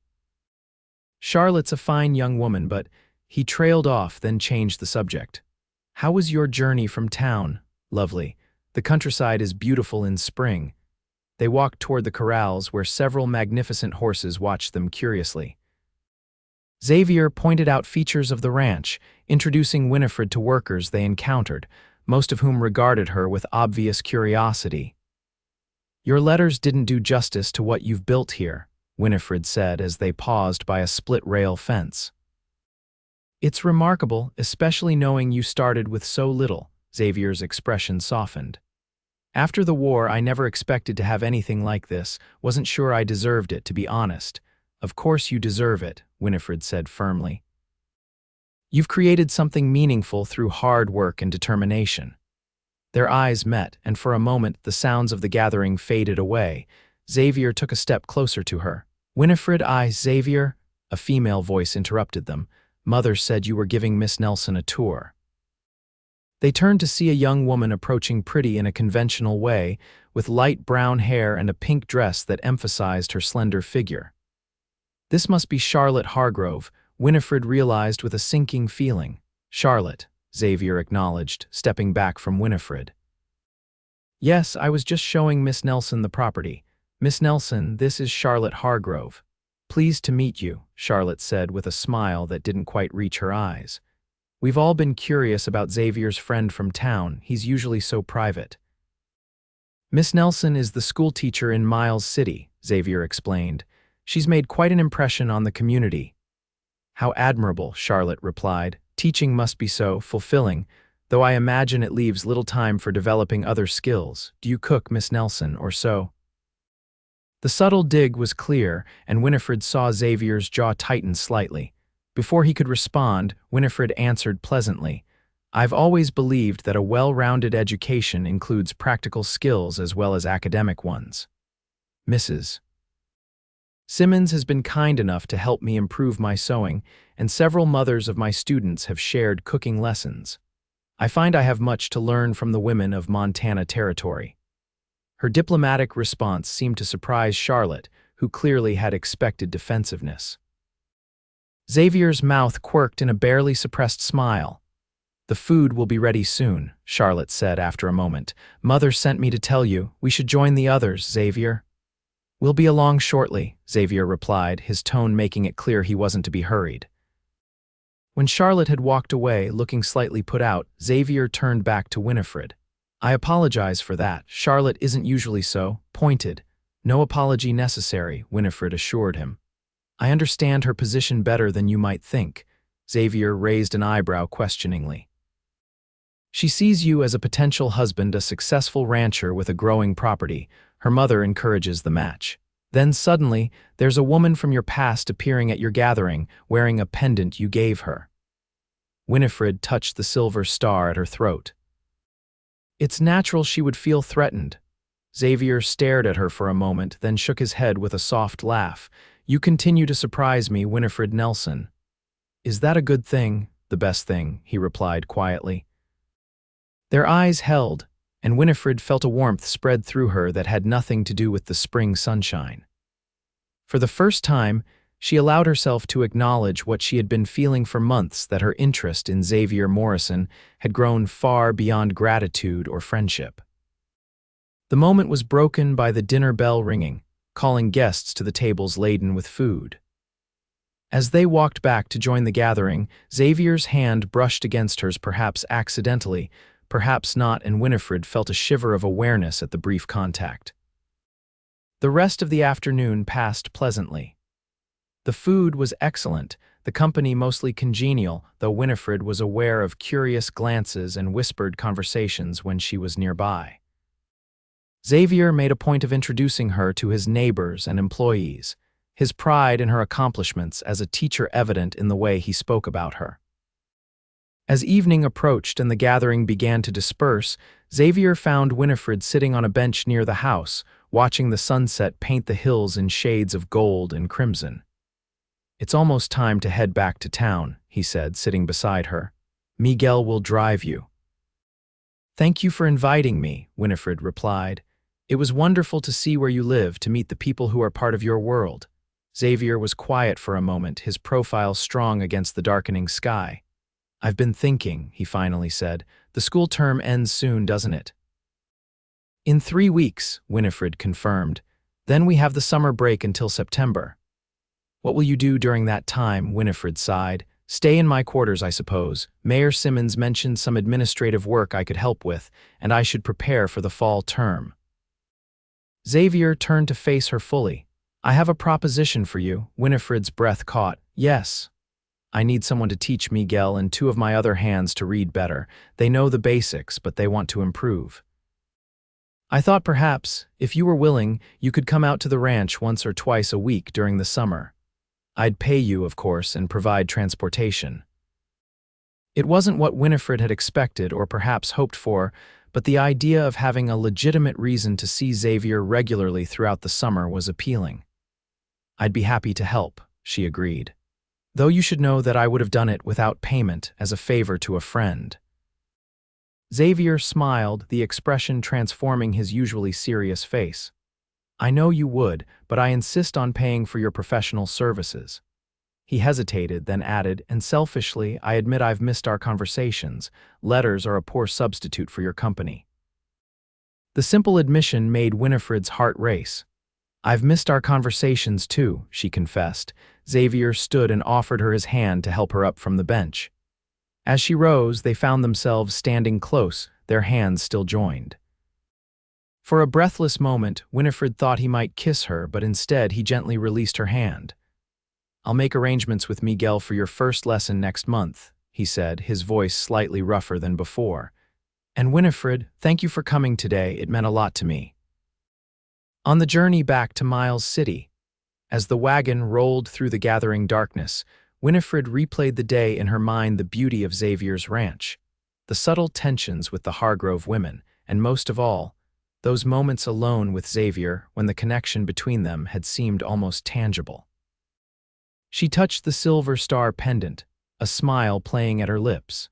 "Charlotte's a fine young woman, but—" He trailed off, then changed the subject. "How was your journey from town?" "Lovely. The countryside is beautiful in spring." They walked toward the corrals where several magnificent horses watched them curiously. Xavier pointed out features of the ranch, introducing Winifred to workers they encountered, most of whom regarded her with obvious curiosity. "Your letters didn't do justice to what you've built here," Winifred said as they paused by a split-rail fence. "It's remarkable, especially knowing you started with so little." Xavier's expression softened. "After the war, I never expected to have anything like this. Wasn't sure I deserved it, to be honest." "Of course you deserve it," Winifred said firmly. "You've created something meaningful through hard work and determination." Their eyes met, and for a moment the sounds of the gathering faded away. Xavier took a step closer to her. "Winifred, Xavier," a female voice interrupted them. "Mother said you were giving Miss Nelson a tour." They turned to see a young woman approaching pretty in a conventional way, with light brown hair and a pink dress that emphasized her slender figure. This must be Charlotte Hargrove, Winifred realized with a sinking feeling. "Charlotte," Xavier acknowledged, stepping back from Winifred. "Yes, I was just showing Miss Nelson the property. Miss Nelson, this is Charlotte Hargrove." "Pleased to meet you," Charlotte said with a smile that didn't quite reach her eyes. "We've all been curious about Xavier's friend from town. He's usually so private." "Miss Nelson is the school teacher in Miles City," Xavier explained. "She's made quite an impression on the community." "How admirable," Charlotte replied. "Teaching must be so fulfilling, though I imagine it leaves little time for developing other skills. Do you cook, Miss Nelson, or so?" The subtle dig was clear, and Winifred saw Xavier's jaw tighten slightly. Before he could respond, Winifred answered pleasantly, "I've always believed that a well-rounded education includes practical skills as well as academic ones." "Mrs. Simmons has been kind enough to help me improve my sewing, and several mothers of my students have shared cooking lessons. I find I have much to learn from the women of Montana Territory." Her diplomatic response seemed to surprise Charlotte, who clearly had expected defensiveness. Xavier's mouth quirked in a barely suppressed smile. "The food will be ready soon," Charlotte said after a moment. "Mother sent me to tell you, we should join the others, Xavier." "We'll be along shortly," Xavier replied, his tone making it clear he wasn't to be hurried. When Charlotte had walked away, looking slightly put out, Xavier turned back to Winifred. "I apologize for that. Charlotte isn't usually so pointed." No apology necessary, Winifred assured him. I understand her position better than you might think. Xavier raised an eyebrow questioningly. She sees you as a potential husband, a successful rancher with a growing property. Her mother encourages the match. Then suddenly, there's a woman from your past appearing at your gathering, wearing a pendant you gave her. Winifred touched the silver star at her throat. It's natural she would feel threatened. Xavier stared at her for a moment, then shook his head with a soft laugh. You continue to surprise me, Winifred Nelson. Is that a good thing? The best thing, he replied quietly. Their eyes held, and Winifred felt a warmth spread through her that had nothing to do with the spring sunshine. For the first time, she allowed herself to acknowledge what she had been feeling for months, that her interest in Xavier Morrison had grown far beyond gratitude or friendship. The moment was broken by the dinner bell ringing, calling guests to the tables laden with food. As they walked back to join the gathering, Xavier's hand brushed against hers, perhaps accidentally, perhaps not, and Winifred felt a shiver of awareness at the brief contact. The rest of the afternoon passed pleasantly. The food was excellent, the company mostly congenial, though Winifred was aware of curious glances and whispered conversations when she was nearby. Xavier made a point of introducing her to his neighbors and employees, his pride in her accomplishments as a teacher evident in the way he spoke about her. As evening approached and the gathering began to disperse, Xavier found Winifred sitting on a bench near the house, watching the sunset paint the hills in shades of gold and crimson. It's almost time to head back to town, he said, sitting beside her. Miguel will drive you. Thank you for inviting me, Winifred replied. It was wonderful to see where you live, to meet the people who are part of your world. Xavier was quiet for a moment, his profile strong against the darkening sky. I've been thinking, he finally said. The school term ends soon, doesn't it? In 3 weeks, Winifred confirmed. Then we have the summer break until September. What will you do during that time? Winifred sighed. Stay in my quarters, I suppose. Mayor Simmons mentioned some administrative work I could help with, and I should prepare for the fall term. Xavier turned to face her fully. I have a proposition for you. Winifred's breath caught. Yes. I need someone to teach Miguel and 2 of my other hands to read better. They know the basics, but they want to improve. I thought perhaps, if you were willing, you could come out to the ranch once or twice a week during the summer. I'd pay you, of course, and provide transportation. It wasn't what Winifred had expected or perhaps hoped for, but the idea of having a legitimate reason to see Xavier regularly throughout the summer was appealing. I'd be happy to help, she agreed. Though you should know that I would have done it without payment, as a favor to a friend. Xavier smiled, the expression transforming his usually serious face. I know you would, but I insist on paying for your professional services. He hesitated, then added, and selfishly, I admit I've missed our conversations. Letters are a poor substitute for your company. The simple admission made Winifred's heart race. I've missed our conversations too, she confessed. Xavier stood and offered her his hand to help her up from the bench. As she rose, they found themselves standing close, their hands still joined. For a breathless moment, Winifred thought he might kiss her, but instead he gently released her hand. I'll make arrangements with Miguel for your first lesson next month, he said, his voice slightly rougher than before. And Winifred, thank you for coming today, it meant a lot to me. On the journey back to Miles City, as the wagon rolled through the gathering darkness, Winifred replayed the day in her mind, the beauty of Xavier's ranch, the subtle tensions with the Hargrove women, and most of all, those moments alone with Xavier when the connection between them had seemed almost tangible. She touched the silver star pendant, a smile playing at her lips.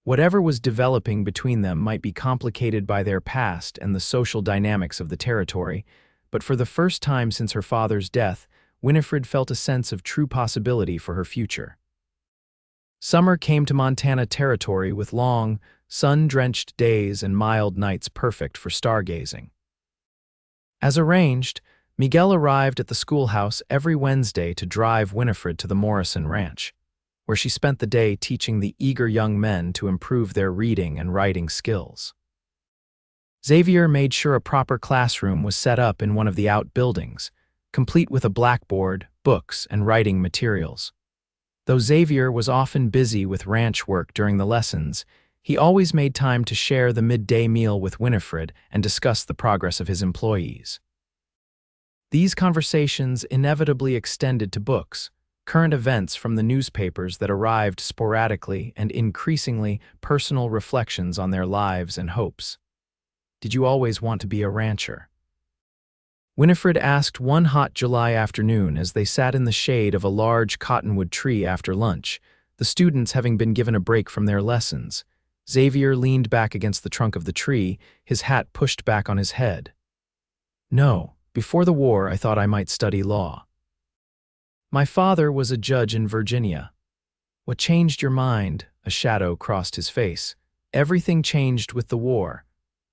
Whatever was developing between them might be complicated by their past and the social dynamics of the territory, but for the first time since her father's death, Winifred felt a sense of true possibility for her future. Summer came to Montana territory with long, sun-drenched days and mild nights perfect for stargazing. As arranged, Miguel arrived at the schoolhouse every Wednesday to drive Winifred to the Morrison ranch, where she spent the day teaching the eager young men to improve their reading and writing skills. Xavier made sure a proper classroom was set up in one of the outbuildings, complete with a blackboard, books, and writing materials. Though Xavier was often busy with ranch work during the lessons, he always made time to share the midday meal with Winifred and discuss the progress of his employees. These conversations inevitably extended to books, current events from the newspapers that arrived sporadically, and increasingly personal reflections on their lives and hopes. Did you always want to be a rancher? Winifred asked one hot July afternoon as they sat in the shade of a large cottonwood tree after lunch, the students having been given a break from their lessons. Xavier leaned back against the trunk of the tree, his hat pushed back on his head. No, before the war I thought I might study law. My father was a judge in Virginia. What changed your mind? A shadow crossed his face. Everything changed with the war.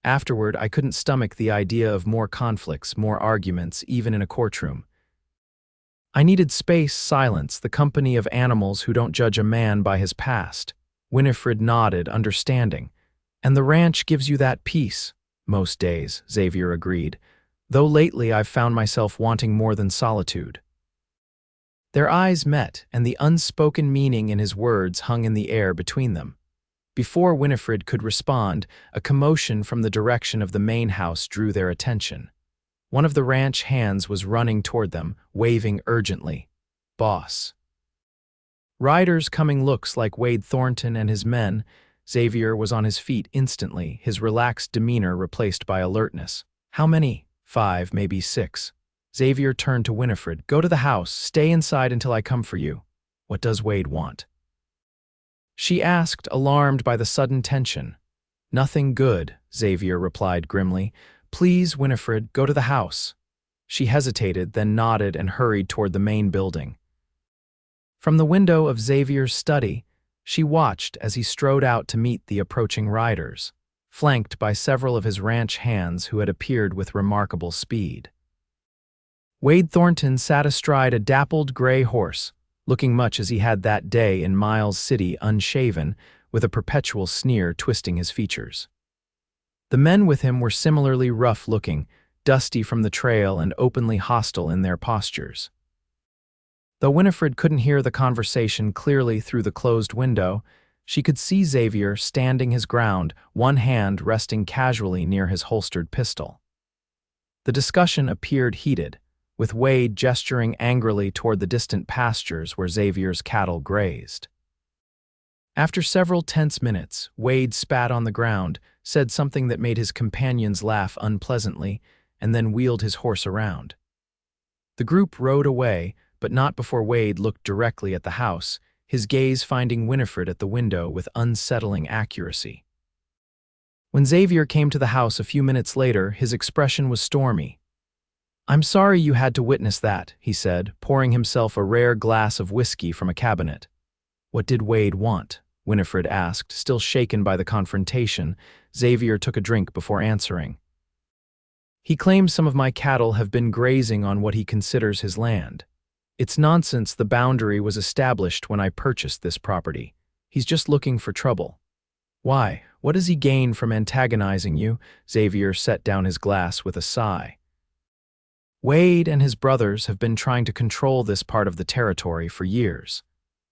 Afterward, I couldn't stomach the idea of more conflicts, more arguments, even in a courtroom. I needed space, silence, the company of animals who don't judge a man by his past. Winifred nodded, understanding. And the ranch gives you that peace. Most days, Xavier agreed, though lately I've found myself wanting more than solitude. Their eyes met, and the unspoken meaning in his words hung in the air between them. Before Winifred could respond, a commotion from the direction of the main house drew their attention. One of the ranch hands was running toward them, waving urgently. Boss. Riders coming, looks like Wade Thornton and his men. Xavier was on his feet instantly, his relaxed demeanor replaced by alertness. How many? 5, maybe 6. Xavier turned to Winifred. Go to the house. Stay inside until I come for you. What does Wade want? She asked, alarmed by the sudden tension. Nothing good, Xavier replied grimly. Please, Winifred, go to the house. She hesitated, then nodded and hurried toward the main building. From the window of Xavier's study, she watched as he strode out to meet the approaching riders, flanked by several of his ranch hands who had appeared with remarkable speed. Wade Thornton sat astride a dappled gray horse, looking much as he had that day in Miles City, unshaven, with a perpetual sneer twisting his features. The men with him were similarly rough-looking, dusty from the trail and openly hostile in their postures. Though Winifred couldn't hear the conversation clearly through the closed window, she could see Xavier standing his ground, one hand resting casually near his holstered pistol. The discussion appeared heated, with Wade gesturing angrily toward the distant pastures where Xavier's cattle grazed. After several tense minutes, Wade spat on the ground, said something that made his companions laugh unpleasantly, and then wheeled his horse around. The group rode away, but not before Wade looked directly at the house, his gaze finding Winifred at the window with unsettling accuracy. When Xavier came to the house a few minutes later, his expression was stormy. I'm sorry you had to witness that, he said, pouring himself a rare glass of whiskey from a cabinet. What did Wade want? Winifred asked, still shaken by the confrontation. Xavier took a drink before answering. He claims some of my cattle have been grazing on what he considers his land. It's nonsense. The boundary was established when I purchased this property. He's just looking for trouble. Why? What does he gain from antagonizing you? Xavier set down his glass with a sigh. Wade and his brothers have been trying to control this part of the territory for years.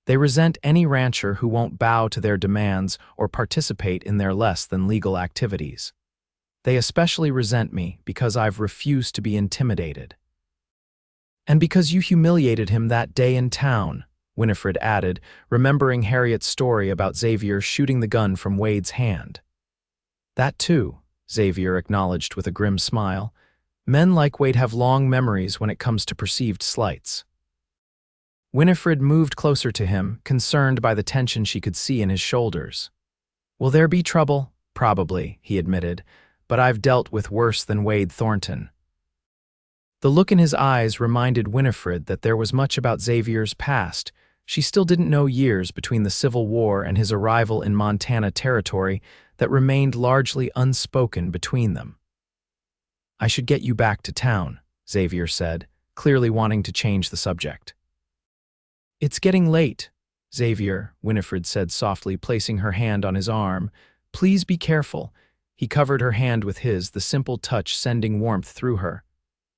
They resent any rancher who won't bow to their demands or participate in their less than legal activities. They especially resent me because I've refused to be intimidated. And because you humiliated him that day in town, Winifred added, remembering Harriet's story about Xavier shooting the gun from Wade's hand. That too, Xavier acknowledged with a grim smile. Men like Wade have long memories when it comes to perceived slights. Winifred moved closer to him, concerned by the tension she could see in his shoulders. Will there be trouble? Probably, he admitted, but I've dealt with worse than Wade Thornton. The look in his eyes reminded Winifred that there was much about Xavier's past. She still didn't know years between the Civil War and his arrival in Montana territory that remained largely unspoken between them. I should get you back to town, Xavier said, clearly wanting to change the subject. It's getting late, Xavier, Winifred said softly, placing her hand on his arm. Please be careful. He covered her hand with his, the simple touch sending warmth through her.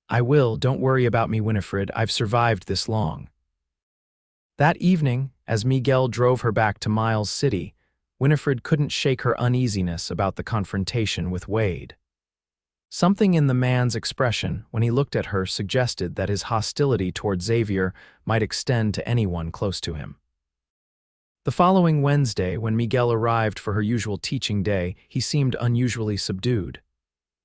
"I will, don't worry about me, Winifred, I've survived this long." That evening, as Miguel drove her back to Miles City, Winifred couldn't shake her uneasiness about the confrontation with Wade. Something in the man's expression when he looked at her suggested that his hostility toward Xavier might extend to anyone close to him. The following Wednesday, when Miguel arrived for her usual teaching day, he seemed unusually subdued.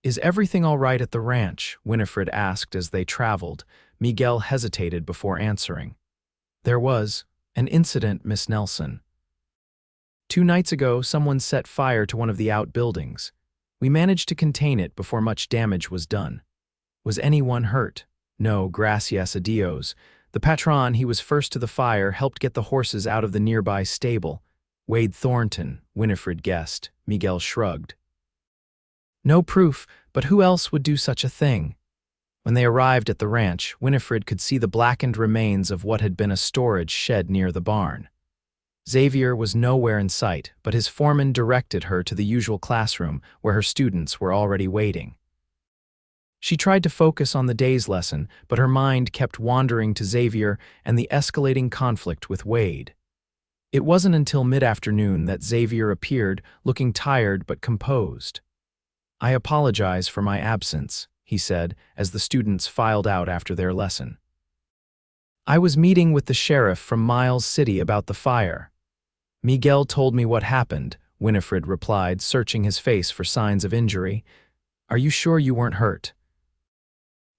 "Is everything all right at the ranch?" Winifred asked as they traveled. Miguel hesitated before answering. "There was an incident, Miss Nelson. 2 nights ago, someone set fire to one of the outbuildings. We managed to contain it before much damage was done. Was anyone hurt? No, gracias a Dios. The patron, he was first to the fire, helped get the horses out of the nearby stable." "Wade Thornton," Winifred guessed. Miguel shrugged. "No proof, but who else would do such a thing?" When they arrived at the ranch, Winifred could see the blackened remains of what had been a storage shed near the barn. Xavier was nowhere in sight, but his foreman directed her to the usual classroom where her students were already waiting. She tried to focus on the day's lesson, but her mind kept wandering to Xavier and the escalating conflict with Wade. It wasn't until mid-afternoon that Xavier appeared, looking tired but composed. "I apologize for my absence," he said, as the students filed out after their lesson. "I was meeting with the sheriff from Miles City about the fire. Miguel told me what happened," Winifred replied, searching his face for signs of injury. "Are you sure you weren't hurt?"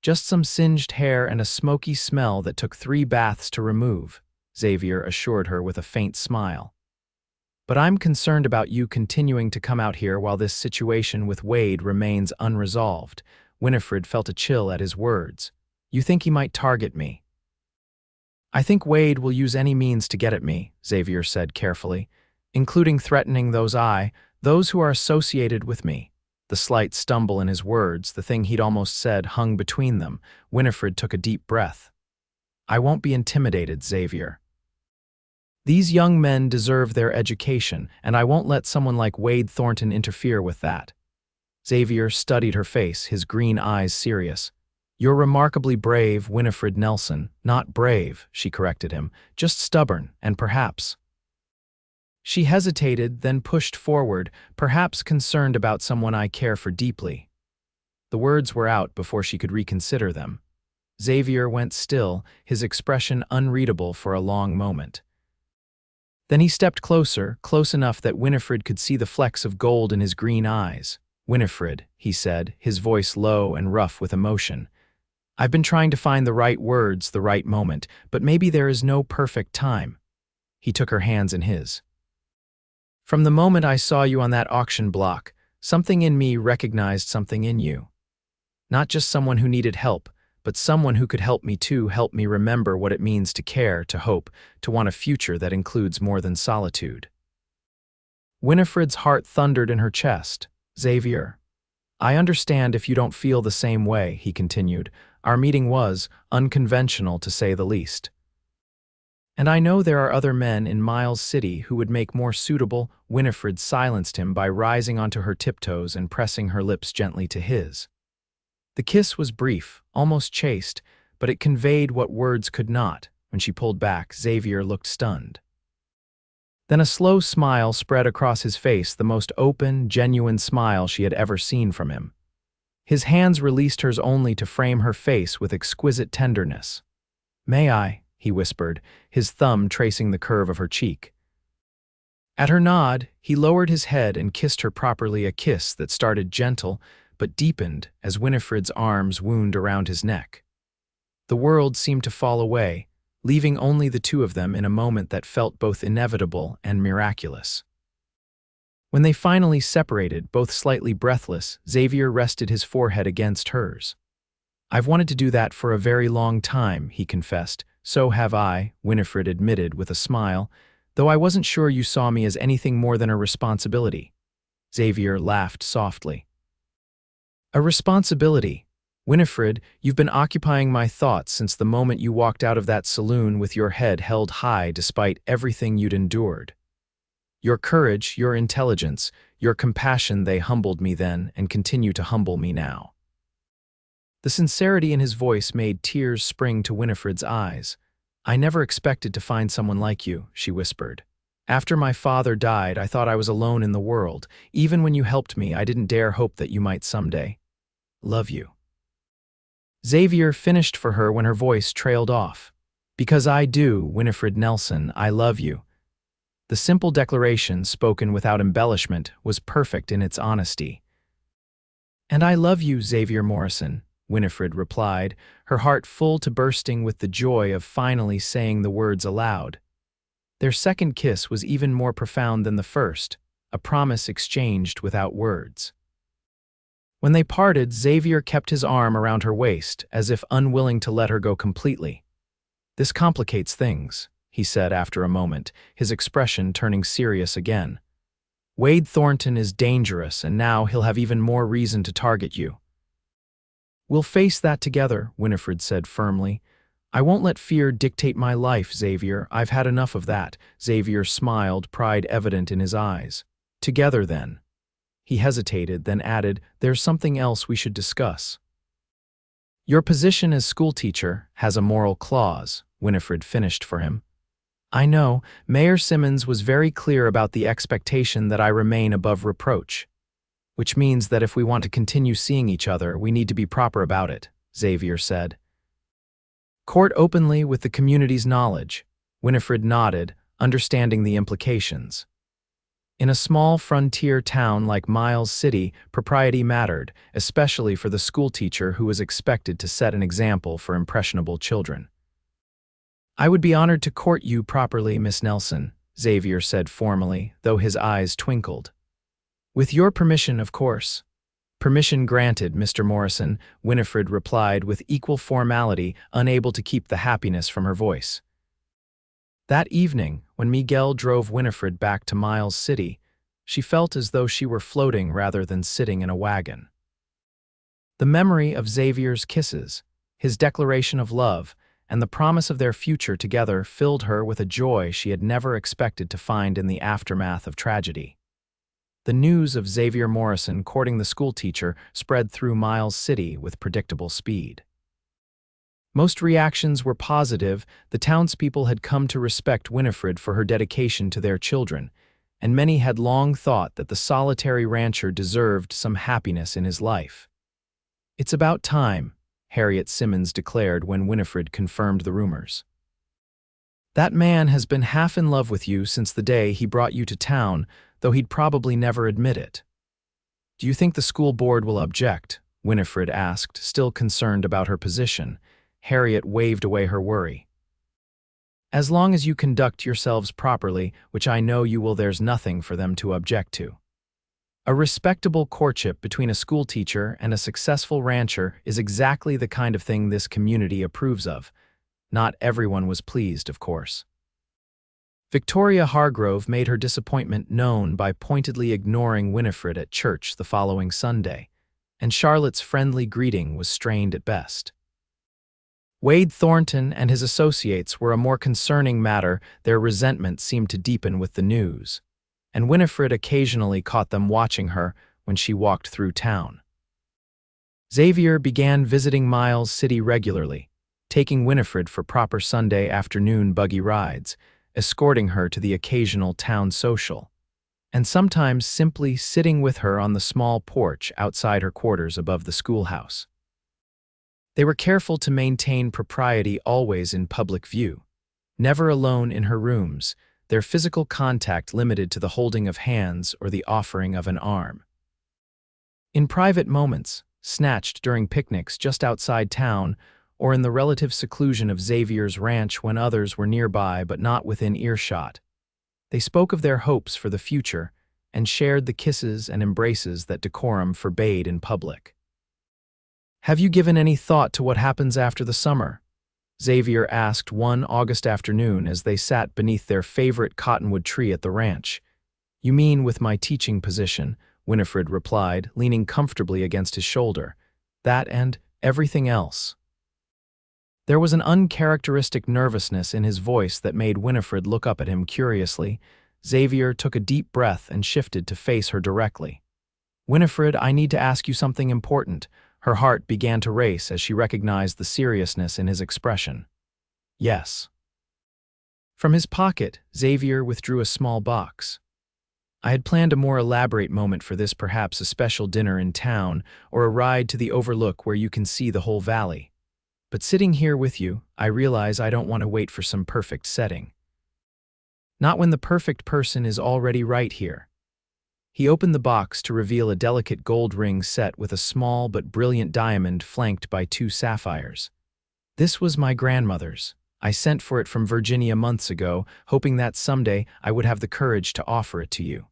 "Just some singed hair and a smoky smell that took 3 baths to remove," Xavier assured her with a faint smile. "But I'm concerned about you continuing to come out here while this situation with Wade remains unresolved." Winifred felt a chill at his words. "You think he might target me?" "I think Wade will use any means to get at me," Xavier said carefully, "including threatening those who are associated with me." The slight stumble in his words, the thing he'd almost said, hung between them. Winifred took a deep breath. "I won't be intimidated, Xavier. These young men deserve their education, and I won't let someone like Wade Thornton interfere with that." Xavier studied her face, his green eyes serious. "You're remarkably brave, Winifred Nelson." "Not brave," she corrected him, "just stubborn, and perhaps—" She hesitated, then pushed forward, "perhaps concerned about someone I care for deeply." The words were out before she could reconsider them. Xavier went still, his expression unreadable for a long moment. Then he stepped closer, close enough that Winifred could see the flecks of gold in his green eyes. "Winifred," he said, his voice low and rough with emotion. "I've been trying to find the right words, the right moment, but maybe there is no perfect time." He took her hands in his. "From the moment I saw you on that auction block, something in me recognized something in you. Not just someone who needed help, but someone who could help me too, help me remember what it means to care, to hope, to want a future that includes more than solitude." Winifred's heart thundered in her chest. "Xavier, I understand if you don't feel the same way," he continued. "Our meeting was unconventional, to say the least. And I know there are other men in Miles City who would make more suitable." Winifred silenced him by rising onto her tiptoes and pressing her lips gently to his. The kiss was brief, almost chaste, but it conveyed what words could not. When she pulled back, Xavier looked stunned. Then a slow smile spread across his face, the most open, genuine smile she had ever seen from him. His hands released hers only to frame her face with exquisite tenderness. "May I?" he whispered, his thumb tracing the curve of her cheek. At her nod, he lowered his head and kissed her properly, a kiss that started gentle but deepened as Winifred's arms wound around his neck. The world seemed to fall away, leaving only the two of them in a moment that felt both inevitable and miraculous. When they finally separated, both slightly breathless, Xavier rested his forehead against hers. "I've wanted to do that for a very long time," he confessed. "So have I," Winifred admitted with a smile, "though I wasn't sure you saw me as anything more than a responsibility." Xavier laughed softly. "A responsibility? Winifred, you've been occupying my thoughts since the moment you walked out of that saloon with your head held high despite everything you'd endured. Your courage, your intelligence, Your compassion, they humbled me then and continue to humble me now." The sincerity in his voice made tears spring to Winifred's eyes. "I never expected to find someone like you," she whispered. "After my father died, I thought I was alone in the world. Even when you helped me, I didn't dare hope that you might someday. Love you." Xavier finished for her when her voice trailed off. "Because I do, Winifred Nelson, I love you." The simple declaration, spoken without embellishment, was perfect in its honesty. "And I love you, Xavier Morrison," Winifred replied, her heart full to bursting with the joy of finally saying the words aloud. Their second kiss was even more profound than the first, a promise exchanged without words. When they parted, Xavier kept his arm around her waist, as if unwilling to let her go completely. "This complicates things," he said after a moment, his expression turning serious again. "Wade Thornton is dangerous, and now he'll have even more reason to target you." "We'll face that together," Winifred said firmly. "I won't let fear dictate my life, Xavier. I've had enough of that." Xavier smiled, pride evident in his eyes. "Together, then." He hesitated, then added, "There's something else we should discuss." "Your position as schoolteacher has a moral clause," Winifred finished for him. "I know. Mayor Simmons was very clear about the expectation that I remain above reproach. Which means that if we want to continue seeing each other, we need to be proper about it," Xavier said. "Court openly with the community's knowledge." Winifred nodded, understanding the implications. In a small frontier town like Miles City, propriety mattered, especially for the schoolteacher who was expected to set an example for impressionable children. "I would be honored to court you properly, Miss Nelson," Xavier said formally, though his eyes twinkled. "With your permission, of course." "Permission granted, Mr. Morrison," Winifred replied with equal formality, unable to keep the happiness from her voice. That evening, when Miguel drove Winifred back to Miles City, she felt as though she were floating rather than sitting in a wagon. The memory of Xavier's kisses, his declaration of love, and the promise of their future together filled her with a joy she had never expected to find in the aftermath of tragedy. The news of Xavier Morrison courting the schoolteacher spread through Miles City with predictable speed. Most reactions were positive. The townspeople had come to respect Winifred for her dedication to their children, and many had long thought that the solitary rancher deserved some happiness in his life. "It's about time," Harriet Simmons declared when Winifred confirmed the rumors. "That man has been half in love with you since the day he brought you to town, though he'd probably never admit it." "Do you think the school board will object?" Winifred asked, still concerned about her position. Harriet waved away her worry. "As long as you conduct yourselves properly, which I know you will, there's nothing for them to object to." A respectable courtship between a schoolteacher and a successful rancher is exactly the kind of thing this community approves of. Not everyone was pleased, of course. Victoria Hargrove made her disappointment known by pointedly ignoring Winifred at church the following Sunday, and Charlotte's friendly greeting was strained at best. Wade Thornton and his associates were a more concerning matter. Their resentment seemed to deepen with the news, and Winifred occasionally caught them watching her when she walked through town. Xavier began visiting Miles City regularly, taking Winifred for proper Sunday afternoon buggy rides, escorting her to the occasional town social, and sometimes simply sitting with her on the small porch outside her quarters above the schoolhouse. They were careful to maintain propriety always in public view, never alone in her rooms, their physical contact limited to the holding of hands or the offering of an arm. In private moments, snatched during picnics just outside town, or in the relative seclusion of Xavier's ranch when others were nearby but not within earshot, they spoke of their hopes for the future and shared the kisses and embraces that decorum forbade in public. "Have you given any thought to what happens after the summer?" Xavier asked one August afternoon as they sat beneath their favorite cottonwood tree at the ranch. "You mean with my teaching position," Winifred replied, leaning comfortably against his shoulder. "That and everything else." There was an uncharacteristic nervousness in his voice that made Winifred look up at him curiously. Xavier took a deep breath and shifted to face her directly. "Winifred, I need to ask you something important." Her heart began to race as she recognized the seriousness in his expression. "Yes." From his pocket, Xavier withdrew a small box. "I had planned a more elaborate moment for this, perhaps a special dinner in town or a ride to the overlook where you can see the whole valley. But sitting here with you, I realize I don't want to wait for some perfect setting. Not when the perfect person is already right here." He opened the box to reveal a delicate gold ring set with a small but brilliant diamond flanked by 2 sapphires. "This was my grandmother's. I sent for it from Virginia months ago, hoping that someday I would have the courage to offer it to you."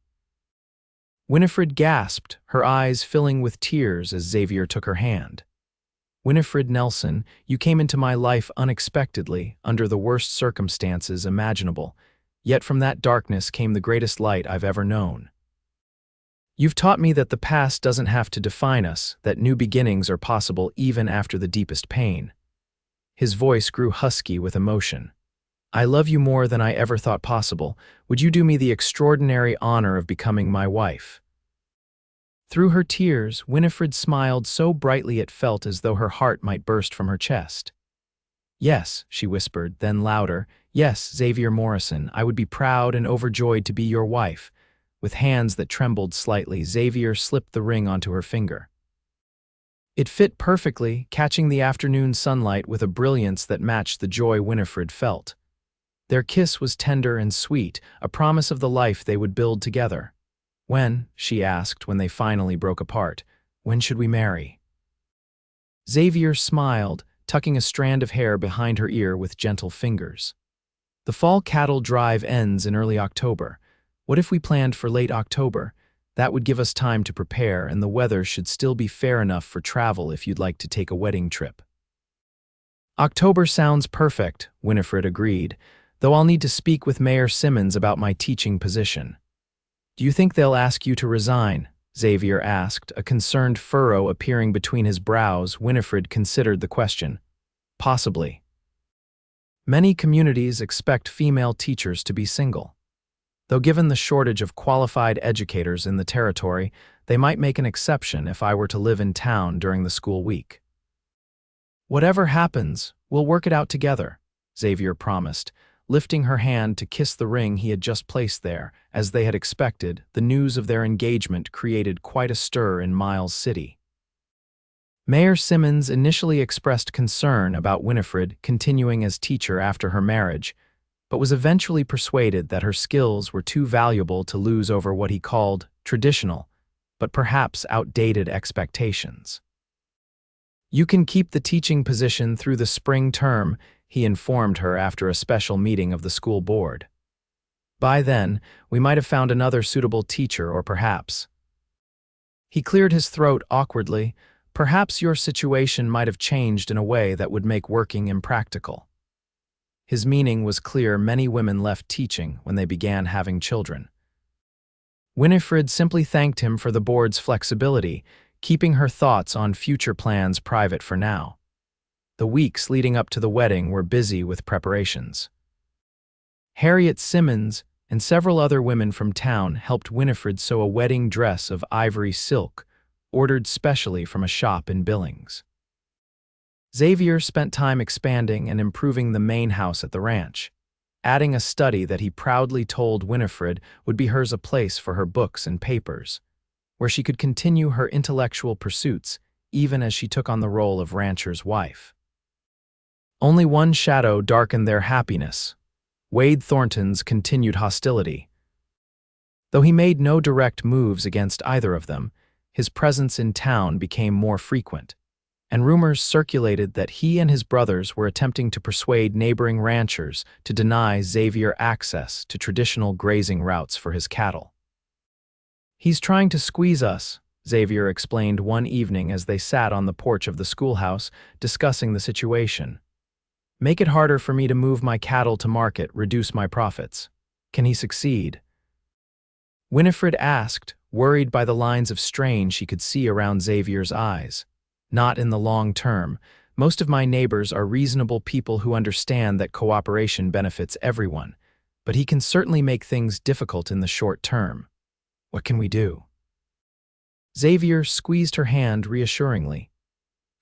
Winifred gasped, her eyes filling with tears as Xavier took her hand. "Winifred Nelson, you came into my life unexpectedly, under the worst circumstances imaginable. Yet from that darkness came the greatest light I've ever known. You've taught me that the past doesn't have to define us, that new beginnings are possible even after the deepest pain." His voice grew husky with emotion. "I love you more than I ever thought possible. Would you do me the extraordinary honor of becoming my wife?" Through her tears, Winifred smiled so brightly it felt as though her heart might burst from her chest. "Yes," she whispered, then louder, "yes, Xavier Morrison, I would be proud and overjoyed to be your wife." With hands that trembled slightly, Xavier slipped the ring onto her finger. It fit perfectly, catching the afternoon sunlight with a brilliance that matched the joy Winifred felt. Their kiss was tender and sweet, a promise of the life they would build together. "When," she asked when they finally broke apart, "when should we marry?" Xavier smiled, tucking a strand of hair behind her ear with gentle fingers. "The fall cattle drive ends in early October. What if we planned for late October? That would give us time to prepare, and the weather should still be fair enough for travel if you'd like to take a wedding trip." "October sounds perfect," Winifred agreed, "though I'll need to speak with Mayor Simmons about my teaching position." "Do you think they'll ask you to resign?" Xavier asked, a concerned furrow appearing between his brows. Winifred considered the question. "Possibly. Many communities expect female teachers to be single. Though given the shortage of qualified educators in the territory, they might make an exception if I were to live in town during the school week." "Whatever happens, we'll work it out together," Xavier promised, lifting her hand to kiss the ring he had just placed there. As they had expected, the news of their engagement created quite a stir in Miles City. Mayor Simmons initially expressed concern about Winifred continuing as teacher after her marriage, but was eventually persuaded that her skills were too valuable to lose over what he called traditional, but perhaps outdated expectations. "You can keep the teaching position through the spring term," he informed her after a special meeting of the school board. "By then, we might have found another suitable teacher, or perhaps—" He cleared his throat awkwardly. "Perhaps your situation might have changed in a way that would make working impractical." His meaning was clear. Many women left teaching when they began having children. Winifred simply thanked him for the board's flexibility, keeping her thoughts on future plans private for now. The weeks leading up to the wedding were busy with preparations. Harriet Simmons and several other women from town helped Winifred sew a wedding dress of ivory silk, ordered specially from a shop in Billings. Xavier spent time expanding and improving the main house at the ranch, adding a study that he proudly told Winifred would be hers, a place for her books and papers, where she could continue her intellectual pursuits even as she took on the role of rancher's wife. Only one shadow darkened their happiness: Wade Thornton's continued hostility. Though he made no direct moves against either of them, his presence in town became more frequent, and rumors circulated that he and his brothers were attempting to persuade neighboring ranchers to deny Xavier access to traditional grazing routes for his cattle. "He's trying to squeeze us," Xavier explained one evening as they sat on the porch of the schoolhouse discussing the situation. "Make it harder for me to move my cattle to market, reduce my profits. Can he succeed?" Winifred asked, worried by the lines of strain she could see around Xavier's eyes. "Not in the long term. Most of my neighbors are reasonable people who understand that cooperation benefits everyone. but he can certainly make things difficult in the short term. What can we do?" Xavier squeezed her hand reassuringly.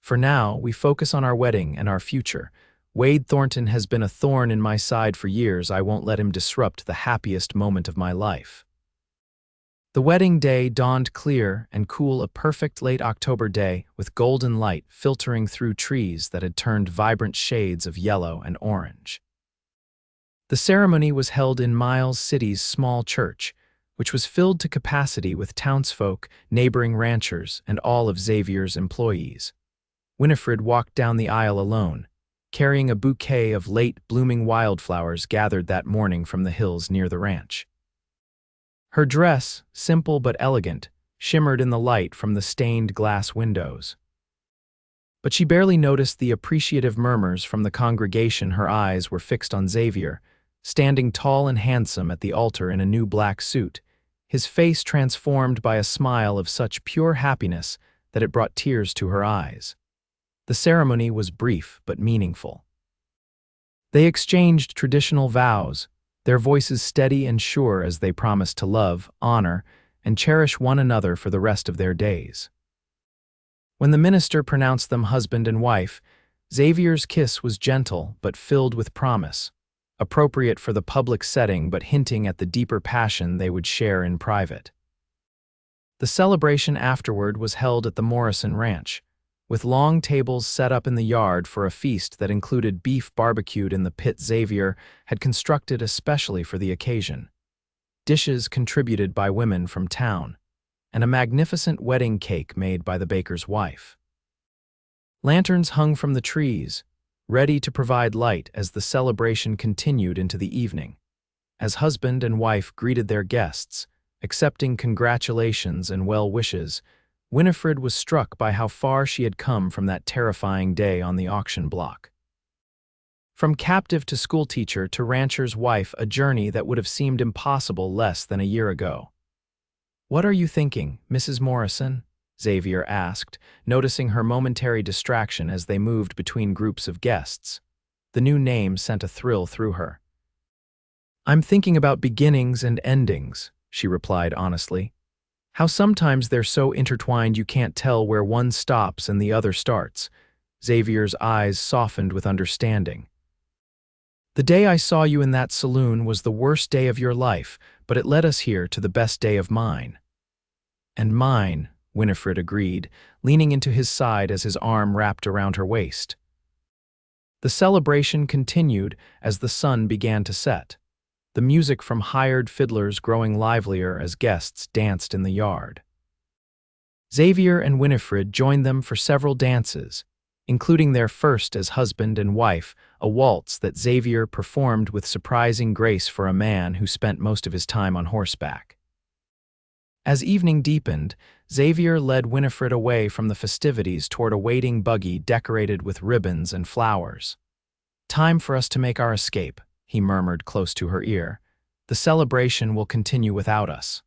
"For now, we focus on our wedding and our future. Wade Thornton has been a thorn in my side for years. I won't let him disrupt the happiest moment of my life." The wedding day dawned clear and cool, a perfect late October day with golden light filtering through trees that had turned vibrant shades of yellow and orange. The ceremony was held in Miles City's small church, which was filled to capacity with townsfolk, neighboring ranchers, and all of Xavier's employees. Winifred walked down the aisle alone, carrying a bouquet of late-blooming wildflowers gathered that morning from the hills near the ranch. Her dress, simple but elegant, shimmered in the light from the stained glass windows. But she barely noticed the appreciative murmurs from the congregation. Her eyes were fixed on Xavier, standing tall and handsome at the altar in a new black suit, his face transformed by a smile of such pure happiness that it brought tears to her eyes. The ceremony was brief but meaningful. They exchanged traditional vows, their voices steady and sure as they promised to love, honor, and cherish one another for the rest of their days. When the minister pronounced them husband and wife, Xavier's kiss was gentle but filled with promise, appropriate for the public setting but hinting at the deeper passion they would share in private. The celebration afterward was held at the Morrison Ranch, with long tables set up in the yard for a feast that included beef barbecued in the pit Xavier had constructed especially for the occasion, dishes contributed by women from town, and a magnificent wedding cake made by the baker's wife. Lanterns hung from the trees, ready to provide light as the celebration continued into the evening. As husband and wife greeted their guests, accepting congratulations and well wishes, Winifred was struck by how far she had come from that terrifying day on the auction block. From captive to schoolteacher to rancher's wife, a journey that would have seemed impossible less than a year ago. "What are you thinking, Mrs. Morrison?" Xavier asked, noticing her momentary distraction as they moved between groups of guests. The new name sent a thrill through her. "I'm thinking about beginnings and endings," she replied honestly. "How sometimes they're so intertwined you can't tell where one stops and the other starts." Xavier's eyes softened with understanding. "The day I saw you in that saloon was the worst day of your life, but it led us here to the best day of mine." "And mine," Winifred agreed, leaning into his side as his arm wrapped around her waist. The celebration continued as the sun began to set, the music from hired fiddlers growing livelier as guests danced in the yard. Xavier and Winifred joined them for several dances, including their first as husband and wife, a waltz that Xavier performed with surprising grace for a man who spent most of his time on horseback. As evening deepened, Xavier led Winifred away from the festivities toward a waiting buggy decorated with ribbons and flowers. "Time for us to make our escape," he murmured close to her ear. "The celebration will continue without us."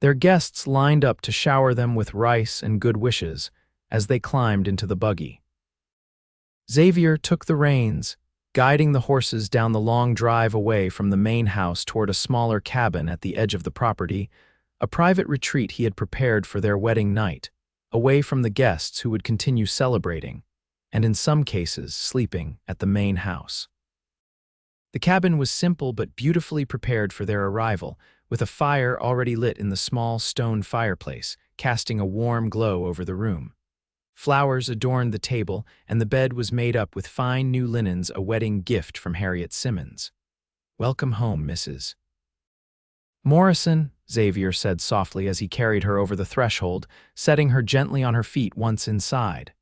Their guests lined up to shower them with rice and good wishes as they climbed into the buggy. Xavier took the reins, guiding the horses down the long drive away from the main house toward a smaller cabin at the edge of the property, a private retreat he had prepared for their wedding night, away from the guests who would continue celebrating, and in some cases sleeping, at the main house. The cabin was simple but beautifully prepared for their arrival, with a fire already lit in the small stone fireplace, casting a warm glow over the room. Flowers adorned the table, and the bed was made up with fine new linens, a wedding gift from Harriet Simmons. "Welcome home, Mrs. Morrison," Xavier said softly as he carried her over the threshold, setting her gently on her feet once inside.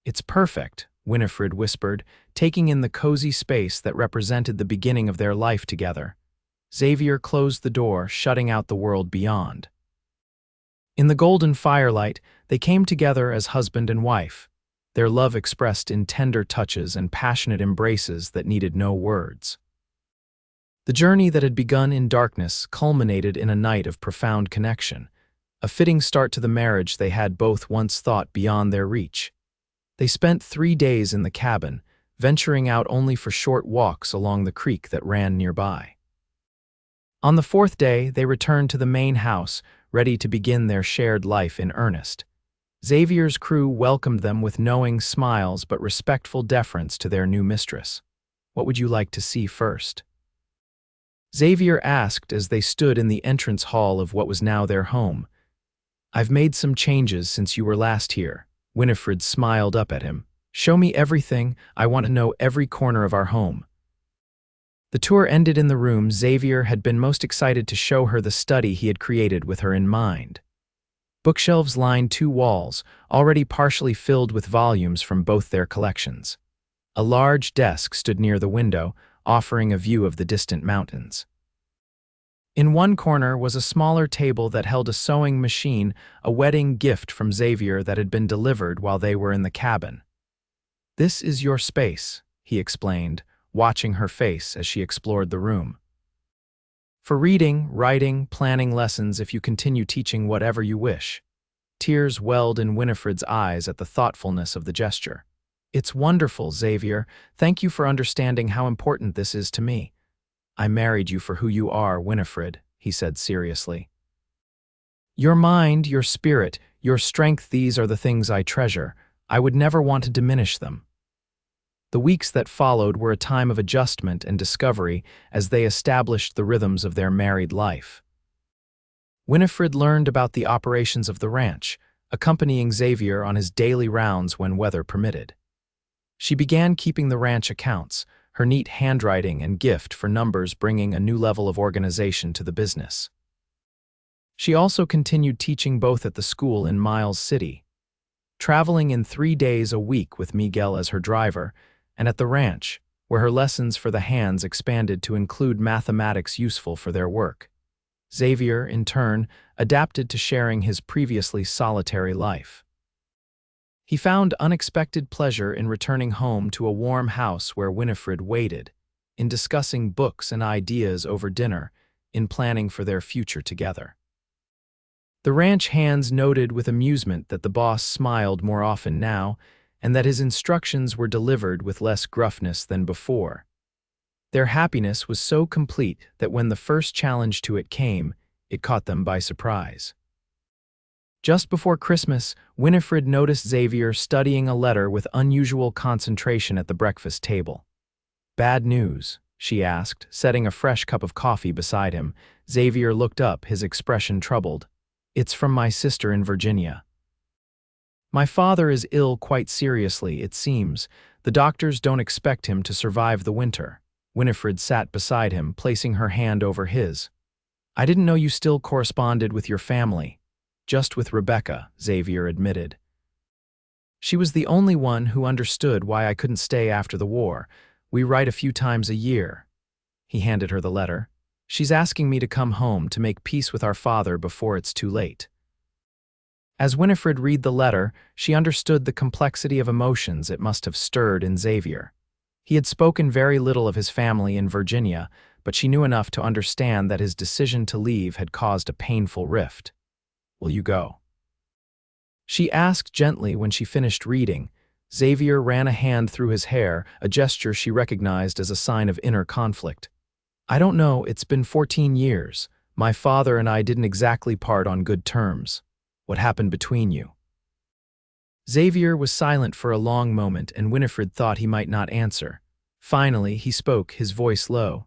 "It's perfect," Winifred whispered, taking in the cozy space that represented the beginning of their life together. Xavier closed the door, shutting out the world beyond. In the golden firelight, they came together as husband and wife, their love expressed in tender touches and passionate embraces that needed no words. The journey that had begun in darkness culminated in a night of profound connection, a fitting start to the marriage they had both once thought beyond their reach. They spent 3 days in the cabin, venturing out only for short walks along the creek that ran nearby. On the fourth day, they returned to the main house, ready to begin their shared life in earnest. Xavier's crew welcomed them with knowing smiles but respectful deference to their new mistress. "What would you like to see first?" Xavier asked as they stood in the entrance hall of what was now their home. "I've made some changes since you were last here." Winifred smiled up at him. "Show me everything. I want to know every corner of our home." The tour ended in the room Xavier had been most excited to show her the study he had created with her in mind. Bookshelves lined two walls, already partially filled with volumes from both their collections. A large desk stood near the window, offering a view of the distant mountains. In one corner was a smaller table that held a sewing machine, a wedding gift from Xavier that had been delivered while they were in the cabin. "This is your space," he explained, watching her face as she explored the room. "For reading, writing, planning lessons if you continue teaching whatever you wish." Tears welled in Winifred's eyes at the thoughtfulness of the gesture. "It's wonderful, Xavier. Thank you for understanding how important this is to me." "I married you for who you are, Winifred," he said seriously. "Your mind, your spirit, your strength, these are the things I treasure. I would never want to diminish them." The weeks that followed were a time of adjustment and discovery as they established the rhythms of their married life. Winifred learned about the operations of the ranch, accompanying Xavier on his daily rounds when weather permitted. She began keeping the ranch accounts, her neat handwriting and gift for numbers bringing a new level of organization to the business. She also continued teaching both at the school in Miles City, traveling in 3 days a week with Miguel as her driver, and at the ranch, where her lessons for the hands expanded to include mathematics useful for their work. Xavier, in turn, adapted to sharing his previously solitary life. He found unexpected pleasure in returning home to a warm house where Winifred waited, in discussing books and ideas over dinner, in planning for their future together. The ranch hands noted with amusement that the boss smiled more often now, and that his instructions were delivered with less gruffness than before. Their happiness was so complete that when the first challenge to it came, it caught them by surprise. Just before Christmas, Winifred noticed Xavier studying a letter with unusual concentration at the breakfast table. "Bad news?" she asked, setting a fresh cup of coffee beside him. Xavier looked up, his expression troubled. "It's from my sister in Virginia. My father is ill quite seriously, it seems. The doctors don't expect him to survive the winter." Winifred sat beside him, placing her hand over his. "I didn't know you still corresponded with your family." "Just with Rebecca," Xavier admitted. "She was the only one who understood why I couldn't stay after the war. We write a few times a year." He handed her the letter. "She's asking me to come home to make peace with our father before it's too late." As Winifred read the letter, she understood the complexity of emotions it must have stirred in Xavier. He had spoken very little of his family in Virginia, but she knew enough to understand that his decision to leave had caused a painful rift. "Will you go?" she asked gently when she finished reading. Xavier ran a hand through his hair, a gesture she recognized as a sign of inner conflict. "I don't know, it's been 14 years. My father and I didn't exactly part on good terms. What happened between you?" Xavier was silent for a long moment, and Winifred thought he might not answer. Finally, he spoke, his voice low.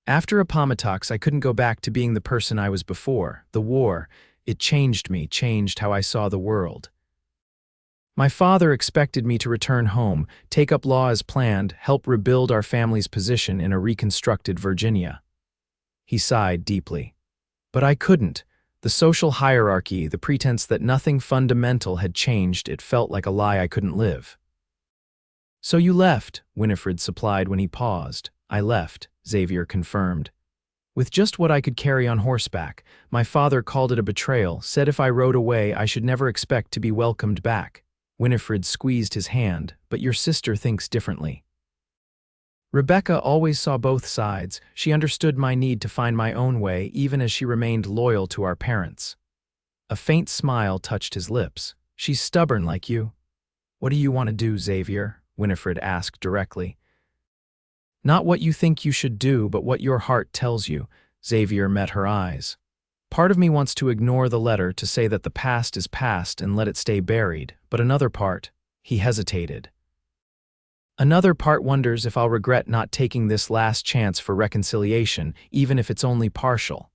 "After Appomattox, I couldn't go back to being the person I was before. The war, it changed me, changed how I saw the world. My father expected me to return home, take up law as planned, help rebuild our family's position in a reconstructed Virginia." He sighed deeply. "But I couldn't. The social hierarchy, the pretense that nothing fundamental had changed, it felt like a lie I couldn't live." "So you left," Winifred supplied when he paused. "I left," Xavier confirmed. "With just what I could carry on horseback. My father called it a betrayal, said if I rode away I should never expect to be welcomed back." Winifred squeezed his hand. "But your sister thinks differently." "Rebecca always saw both sides. She understood my need to find my own way, even as she remained loyal to our parents." A faint smile touched his lips. "She's stubborn like you." "What do you want to do, Xavier?" Winifred asked directly. Not what you think you should do, but what your heart tells you. Xavier met her eyes. Part of me wants to ignore the letter, to say that the past is past and let it stay buried, but another part, he hesitated. Another part wonders if I'll regret not taking this last chance for reconciliation, even if it's only partial.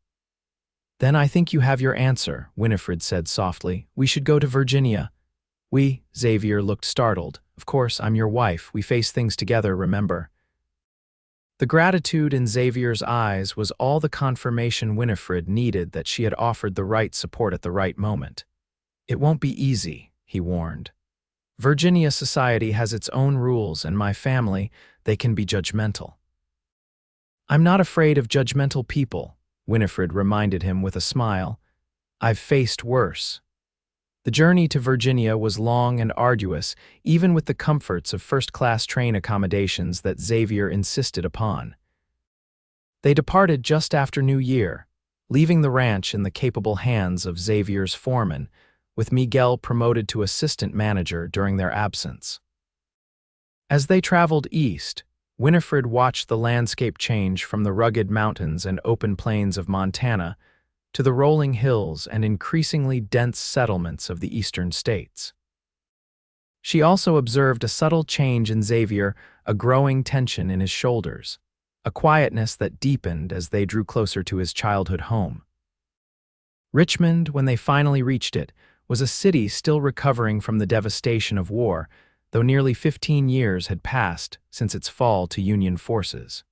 Then I think you have your answer, Winifred said softly. We should go to Virginia. Xavier looked startled. Of course, I'm your wife. We face things together, remember? The gratitude in Xavier's eyes was all the confirmation Winifred needed that she had offered the right support at the right moment. It won't be easy, he warned. Virginia society has its own rules, and my family, they can be judgmental. I'm not afraid of judgmental people, Winifred reminded him with a smile. I've faced worse. The journey to Virginia was long and arduous, even with the comforts of first-class train accommodations that Xavier insisted upon. They departed just after New Year, leaving the ranch in the capable hands of Xavier's foreman, with Miguel promoted to assistant manager during their absence. As they traveled east, Winifred watched the landscape change from the rugged mountains and open plains of Montana to the rolling hills and increasingly dense settlements of the eastern states. She also observed a subtle change in Xavier, a growing tension in his shoulders, a quietness that deepened as they drew closer to his childhood home. Richmond, when they finally reached it, was a city still recovering from the devastation of war, though nearly 15 years had passed since its fall to Union forces.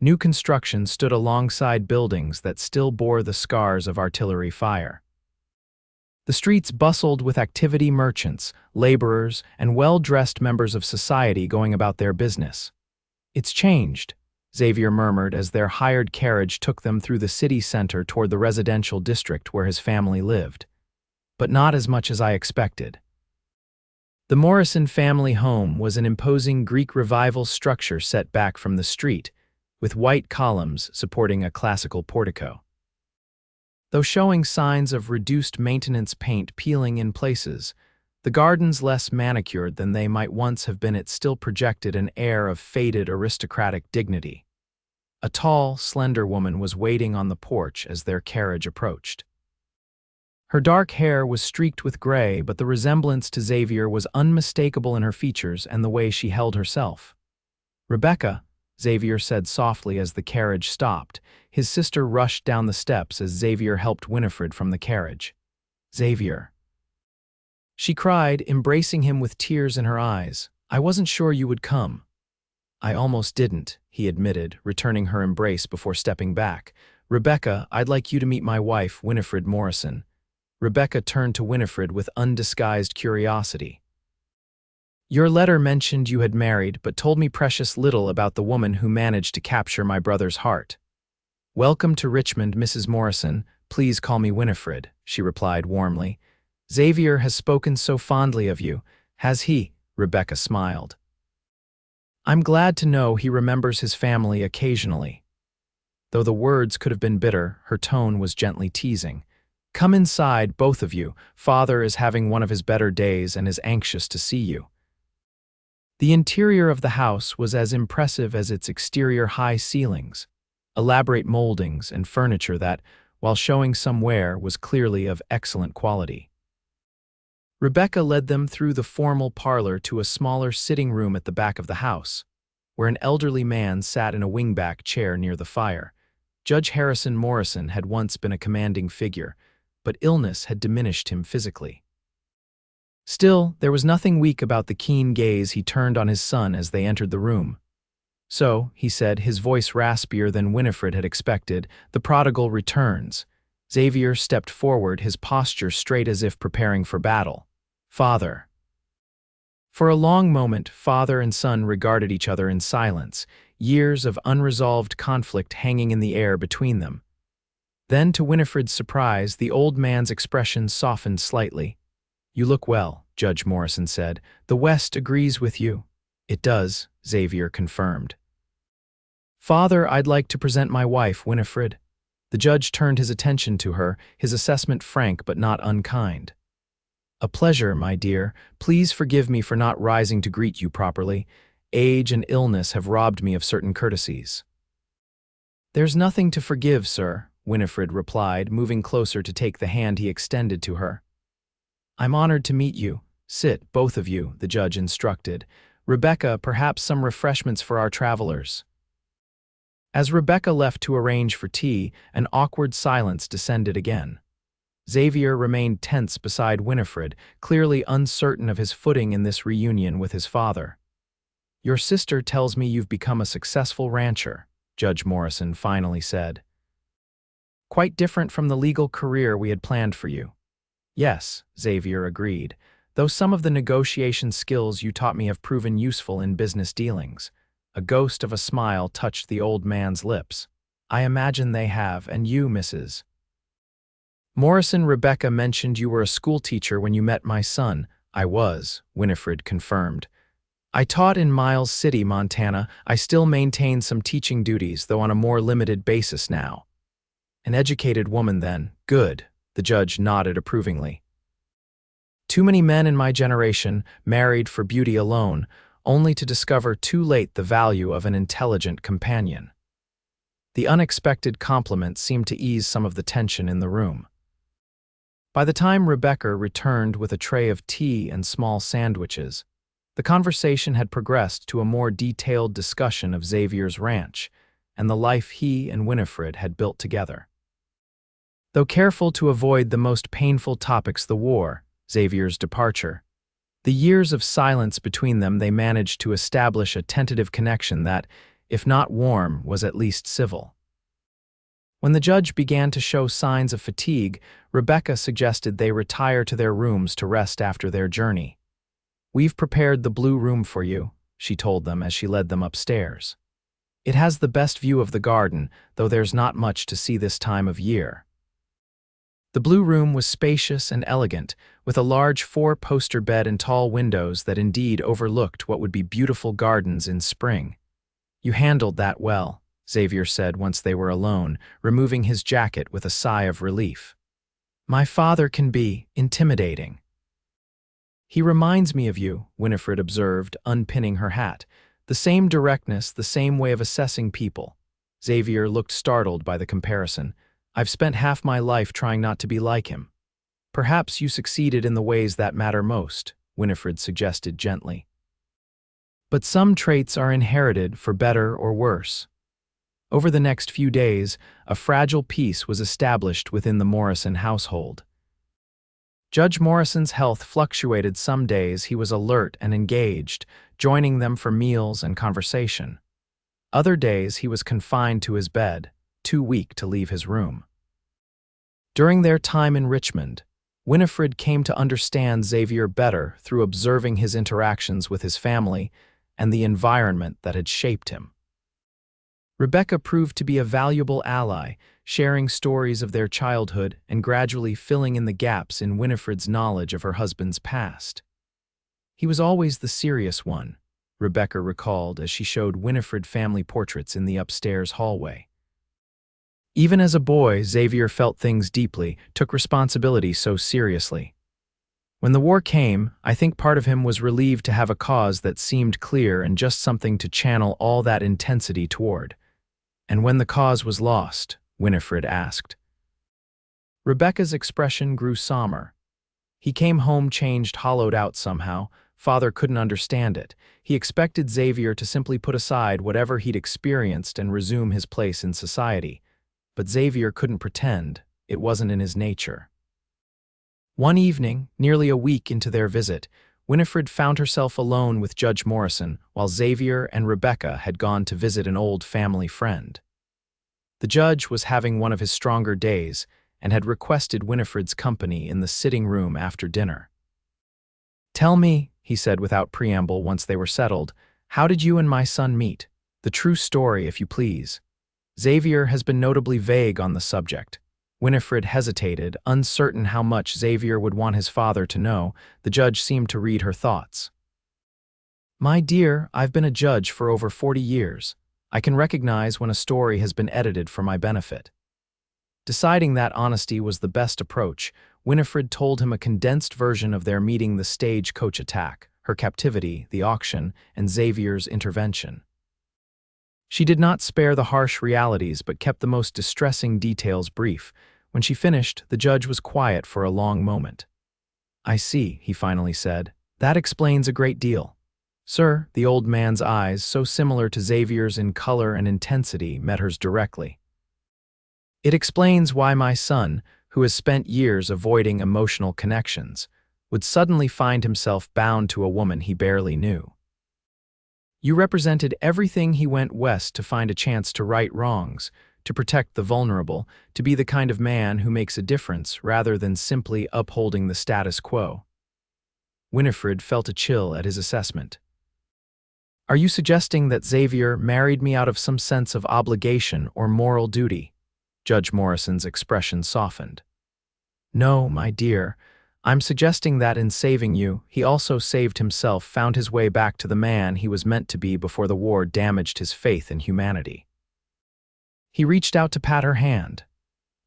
New construction stood alongside buildings that still bore the scars of artillery fire. The streets bustled with activity, merchants, laborers, and well-dressed members of society going about their business. It's changed, Xavier murmured as their hired carriage took them through the city center toward the residential district where his family lived. But not as much as I expected. The Morrison family home was an imposing Greek Revival structure set back from the street, with white columns supporting a classical portico. Though showing signs of reduced maintenance, paint peeling in places, the gardens less manicured than they might once have been, it still projected an air of faded aristocratic dignity. A tall, slender woman was waiting on the porch as their carriage approached. Her dark hair was streaked with gray, but the resemblance to Xavier was unmistakable in her features and the way she held herself. Rebecca, Xavier said softly as the carriage stopped. His sister rushed down the steps as Xavier helped Winifred from the carriage. Xavier, she cried, embracing him with tears in her eyes. I wasn't sure you would come. I almost didn't, he admitted, returning her embrace before stepping back. Rebecca, I'd like you to meet my wife, Winifred Morrison. Rebecca turned to Winifred with undisguised curiosity. Your letter mentioned you had married, but told me precious little about the woman who managed to capture my brother's heart. Welcome to Richmond, Mrs. Morrison. Please call me Winifred, she replied warmly. Xavier has spoken so fondly of you, has he? Rebecca smiled. I'm glad to know he remembers his family occasionally. Though the words could have been bitter, her tone was gently teasing. Come inside, both of you. Father is having one of his better days and is anxious to see you. The interior of the house was as impressive as its exterior: high ceilings, elaborate moldings, and furniture that, while showing some wear, was clearly of excellent quality. Rebecca led them through the formal parlor to a smaller sitting room at the back of the house, where an elderly man sat in a wingback chair near the fire. Judge Harrison Morrison had once been a commanding figure, but illness had diminished him physically. Still, there was nothing weak about the keen gaze he turned on his son as they entered the room. So, he said, his voice raspier than Winifred had expected, the prodigal returns. Xavier stepped forward, his posture straight as if preparing for battle. Father. For a long moment, father and son regarded each other in silence, years of unresolved conflict hanging in the air between them. Then, to Winifred's surprise, the old man's expression softened slightly. You look well, Judge Morrison said. The West agrees with you. It does, Xavier confirmed. Father, I'd like to present my wife, Winifred. The judge turned his attention to her, his assessment frank but not unkind. A pleasure, my dear. Please forgive me for not rising to greet you properly. Age and illness have robbed me of certain courtesies. There's nothing to forgive, sir, Winifred replied, moving closer to take the hand he extended to her. I'm honored to meet you. Sit, both of you, the judge instructed. Rebecca, perhaps some refreshments for our travelers. As Rebecca left to arrange for tea, an awkward silence descended again. Xavier remained tense beside Winifred, clearly uncertain of his footing in this reunion with his father. Your sister tells me you've become a successful rancher, Judge Morrison finally said. Quite different from the legal career we had planned for you. Yes, Xavier agreed, though some of the negotiation skills you taught me have proven useful in business dealings. A ghost of a smile touched the old man's lips. I imagine they have, and you, Mrs. Morrison. Rebecca mentioned you were a schoolteacher when you met my son. I was, Winifred confirmed. I taught in Miles City, Montana. I still maintain some teaching duties, though on a more limited basis now. An educated woman, then. Good, the judge nodded approvingly. Too many men in my generation married for beauty alone, only to discover too late the value of an intelligent companion. The unexpected compliment seemed to ease some of the tension in the room. By the time Rebecca returned with a tray of tea and small sandwiches, the conversation had progressed to a more detailed discussion of Xavier's ranch and the life he and Winifred had built together. Though careful to avoid the most painful topics, the war, Xavier's departure, the years of silence between them, they managed to establish a tentative connection that, if not warm, was at least civil. When the judge began to show signs of fatigue, Rebecca suggested they retire to their rooms to rest after their journey. We've prepared the blue room for you, she told them as she led them upstairs. It has the best view of the garden, though there's not much to see this time of year. The blue room was spacious and elegant, with a large four-poster bed and tall windows that indeed overlooked what would be beautiful gardens in spring. You handled that well, Xavier said once they were alone, removing his jacket with a sigh of relief. My father can be intimidating. He reminds me of you, Winifred observed, unpinning her hat. The same directness, the same way of assessing people. Xavier looked startled by the comparison. I've spent half my life trying not to be like him. Perhaps you succeeded in the ways that matter most, Winifred suggested gently. But some traits are inherited for better or worse. Over the next few days, a fragile peace was established within the Morrison household. Judge Morrison's health fluctuated. Some days he was alert and engaged, joining them for meals and conversation. Other days he was confined to his bed, too weak to leave his room. During their time in Richmond, Winifred came to understand Xavier better through observing his interactions with his family and the environment that had shaped him. Rebecca proved to be a valuable ally, sharing stories of their childhood and gradually filling in the gaps in Winifred's knowledge of her husband's past. He was always the serious one, Rebecca recalled as she showed Winifred family portraits in the upstairs hallway. Even as a boy, Xavier felt things deeply, took responsibility so seriously. When the war came, I think part of him was relieved to have a cause that seemed clear and just something to channel all that intensity toward. And when the cause was lost, Winifred asked. Rebecca's expression grew somber. He came home changed, hollowed out somehow. Father couldn't understand it. He expected Xavier to simply put aside whatever he'd experienced and resume his place in society. But Xavier couldn't pretend. It wasn't in his nature. One evening, nearly a week into their visit, Winifred found herself alone with Judge Morrison while Xavier and Rebecca had gone to visit an old family friend. The judge was having one of his stronger days and had requested Winifred's company in the sitting room after dinner. Tell me, he said without preamble once they were settled, how did you and my son meet? The true story, if you please. Xavier has been notably vague on the subject. Winifred hesitated, uncertain how much Xavier would want his father to know. The judge seemed to read her thoughts. My dear, I've been a judge for over 40 years. I can recognize when a story has been edited for my benefit. Deciding that honesty was the best approach, Winifred told him a condensed version of their meeting: the stagecoach attack, her captivity, the auction, and Xavier's intervention. She did not spare the harsh realities but kept the most distressing details brief. When she finished, the judge was quiet for a long moment. "I see," he finally said. "That explains a great deal." "Sir," the old man's eyes, so similar to Xavier's in color and intensity, met hers directly. "It explains why my son, who has spent years avoiding emotional connections, would suddenly find himself bound to a woman he barely knew. You represented everything. He went west to find a chance to right wrongs, to protect the vulnerable, to be the kind of man who makes a difference rather than simply upholding the status quo." Winifred felt a chill at his assessment. "Are you suggesting that Xavier married me out of some sense of obligation or moral duty?" Judge Morrison's expression softened. "No, my dear. I'm suggesting that in saving you, he also saved himself, found his way back to the man he was meant to be before the war damaged his faith in humanity." He reached out to pat her hand.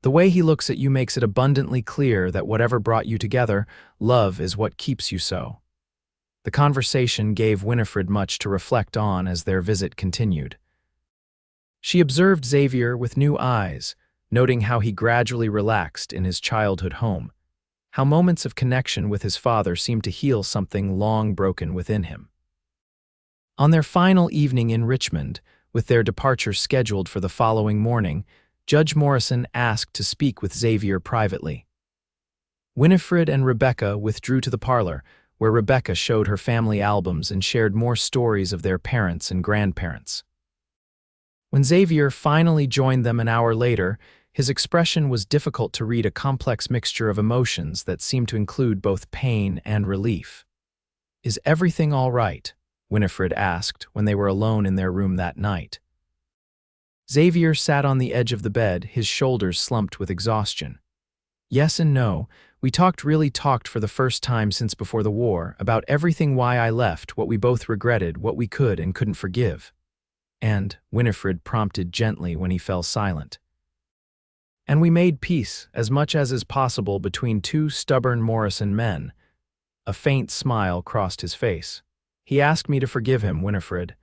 "The way he looks at you makes it abundantly clear that whatever brought you together, love is what keeps you so." The conversation gave Winifred much to reflect on as their visit continued. She observed Xavier with new eyes, noting how he gradually relaxed in his childhood home, how moments of connection with his father seemed to heal something long broken within him. On their final evening in Richmond, with their departure scheduled for the following morning, Judge Morrison asked to speak with Xavier privately. Winifred and Rebecca withdrew to the parlor, where Rebecca showed her family albums and shared more stories of their parents and grandparents. When Xavier finally joined them an hour later, his expression was difficult to read, a complex mixture of emotions that seemed to include both pain and relief. "Is everything all right?" Winifred asked when they were alone in their room that night. Xavier sat on the edge of the bed, his shoulders slumped with exhaustion. "Yes and no. We really talked for the first time since before the war, about everything, why I left, what we both regretted, what we could and couldn't forgive." And, Winifred prompted gently when he fell silent. "And we made peace, as much as is possible, between two stubborn Morrison men." A faint smile crossed his face. "He asked me to forgive him, Winifred.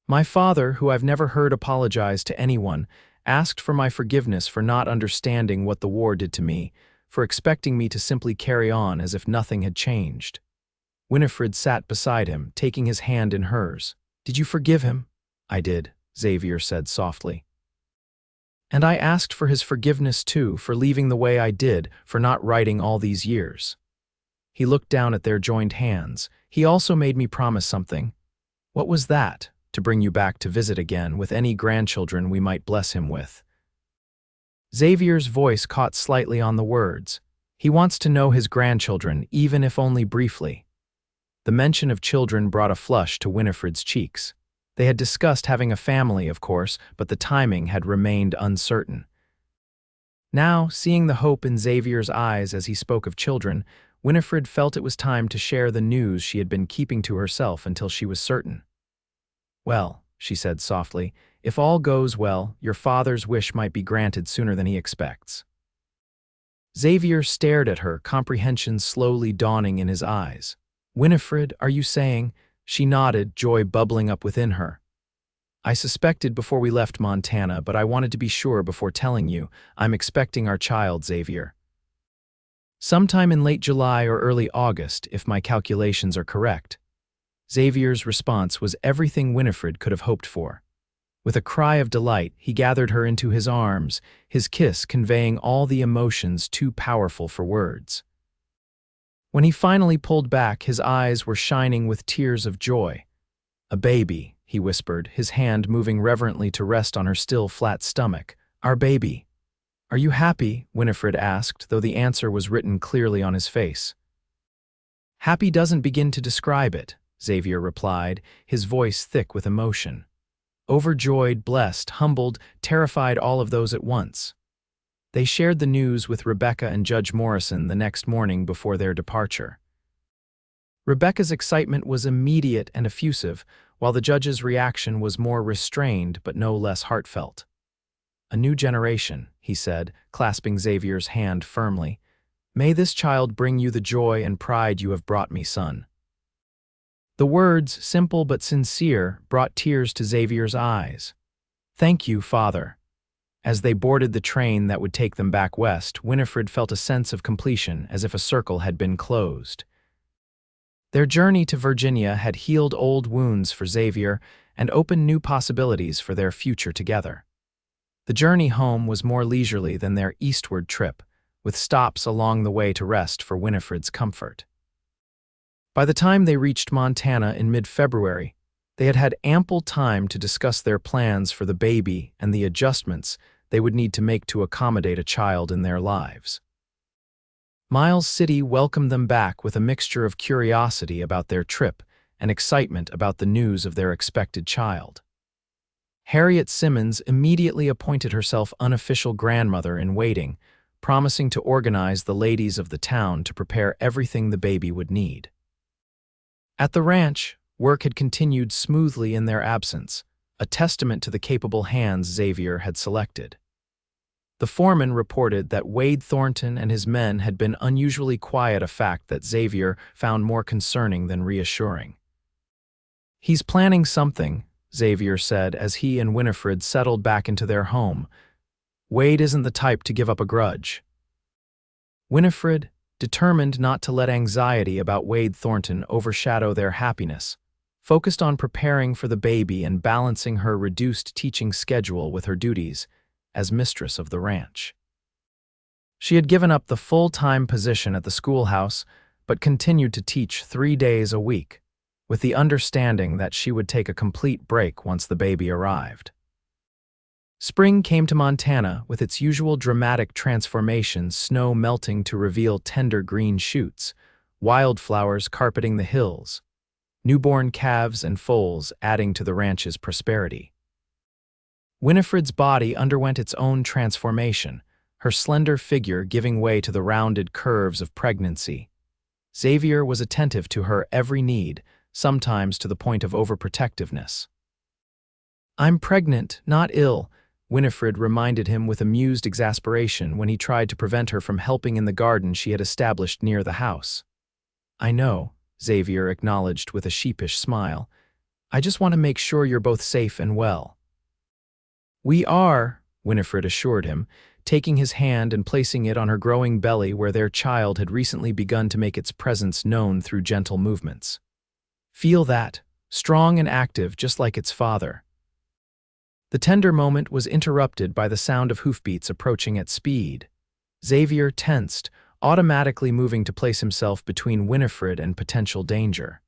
My father, who I've never heard apologize to anyone, asked for my forgiveness for not understanding what the war did to me, for expecting me to simply carry on as if nothing had changed." Winifred sat beside him, taking his hand in hers. "Did you forgive him?" "I did," Xavier said softly. "And I asked for his forgiveness too, for leaving the way I did, for not writing all these years." He looked down at their joined hands. "He also made me promise something." "What was that?" "To bring you back to visit again, with any grandchildren we might bless him with." Xavier's voice caught slightly on the words. "He wants to know his grandchildren, even if only briefly." The mention of children brought a flush to Winifred's cheeks. They had discussed having a family, of course, but the timing had remained uncertain. Now, seeing the hope in Xavier's eyes as he spoke of children, Winifred felt it was time to share the news she had been keeping to herself until she was certain. "Well," she said softly, "if all goes well, your father's wish might be granted sooner than he expects." Xavier stared at her, comprehension slowly dawning in his eyes. "Winifred, are you saying—" She nodded, joy bubbling up within her. "I suspected before we left Montana, but I wanted to be sure before telling you. I'm expecting our child, Xavier. Sometime in late July or early August, if my calculations are correct." Xavier's response was everything Winifred could have hoped for. With a cry of delight, he gathered her into his arms, his kiss conveying all the emotions too powerful for words. When he finally pulled back, his eyes were shining with tears of joy. "A baby," he whispered, his hand moving reverently to rest on her still flat stomach. "Our baby." "Are you happy?" Winifred asked, though the answer was written clearly on his face. "Happy doesn't begin to describe it," Xavier replied, his voice thick with emotion. "Overjoyed, blessed, humbled, terrified, all of those at once." They shared the news with Rebecca and Judge Morrison the next morning before their departure. Rebecca's excitement was immediate and effusive, while the judge's reaction was more restrained but no less heartfelt. "A new generation," he said, clasping Xavier's hand firmly. May this child bring you the joy and pride you have brought me, son." The words, simple but sincere, brought tears to Xavier's eyes. "Thank you, Father." As they boarded the train that would take them back west, Winifred felt a sense of completion, as if a circle had been closed. Their journey to Virginia had healed old wounds for Xavier and opened new possibilities for their future together. The journey home was more leisurely than their eastward trip, with stops along the way to rest for Winifred's comfort. By the time they reached Montana in mid-February, they had had ample time to discuss their plans for the baby and the adjustments they would need to make to accommodate a child in their lives. Miles City welcomed them back with a mixture of curiosity about their trip and excitement about the news of their expected child. Harriet Simmons immediately appointed herself unofficial grandmother-in-waiting, promising to organize the ladies of the town to prepare everything the baby would need. At the ranch, work had continued smoothly in their absence, a testament to the capable hands Xavier had selected. The foreman reported that Wade Thornton and his men had been unusually quiet, a fact that Xavier found more concerning than reassuring. "He's planning something," Xavier said as he and Winifred settled back into their home. "Wade isn't the type to give up a grudge." Winifred, determined not to let anxiety about Wade Thornton overshadow their happiness, focused on preparing for the baby and balancing her reduced teaching schedule with her duties as mistress of the ranch. She had given up the full-time position at the schoolhouse, but continued to teach 3 days a week, with the understanding that she would take a complete break once the baby arrived. Spring came to Montana with its usual dramatic transformations, snow melting to reveal tender green shoots, wildflowers carpeting the hills, newborn calves and foals adding to the ranch's prosperity. Winifred's body underwent its own transformation, her slender figure giving way to the rounded curves of pregnancy. Xavier was attentive to her every need, sometimes to the point of overprotectiveness. "I'm pregnant, not ill," Winifred reminded him with amused exasperation when he tried to prevent her from helping in the garden she had established near the house. "I know," Xavier acknowledged with a sheepish smile. "I just want to make sure you're both safe and well." "We are," Winifred assured him, taking his hand and placing it on her growing belly where their child had recently begun to make its presence known through gentle movements. "Feel that, strong and active just like its father." The tender moment was interrupted by the sound of hoofbeats approaching at speed. Xavier tensed, automatically moving to place himself between Winifred and potential danger.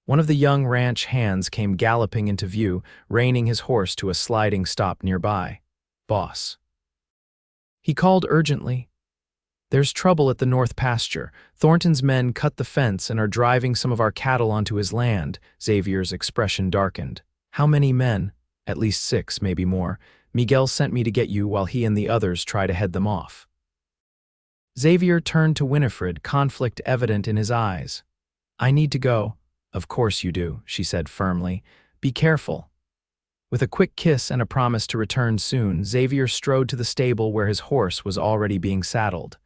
One of the young ranch hands came galloping into view, reining his horse to a sliding stop nearby. "Boss." He called urgently. "There's trouble at the north pasture. Thornton's men cut the fence and are driving some of our cattle onto his land." Xavier's expression darkened. "How many men?" "At least 6, maybe more. Miguel sent me to get you while he and the others try to head them off." Xavier turned to Winifred, conflict evident in his eyes. "I need to go." "Of course you do," she said firmly. "Be careful." With a quick kiss and a promise to return soon, Xavier strode to the stable where his horse was already being saddled.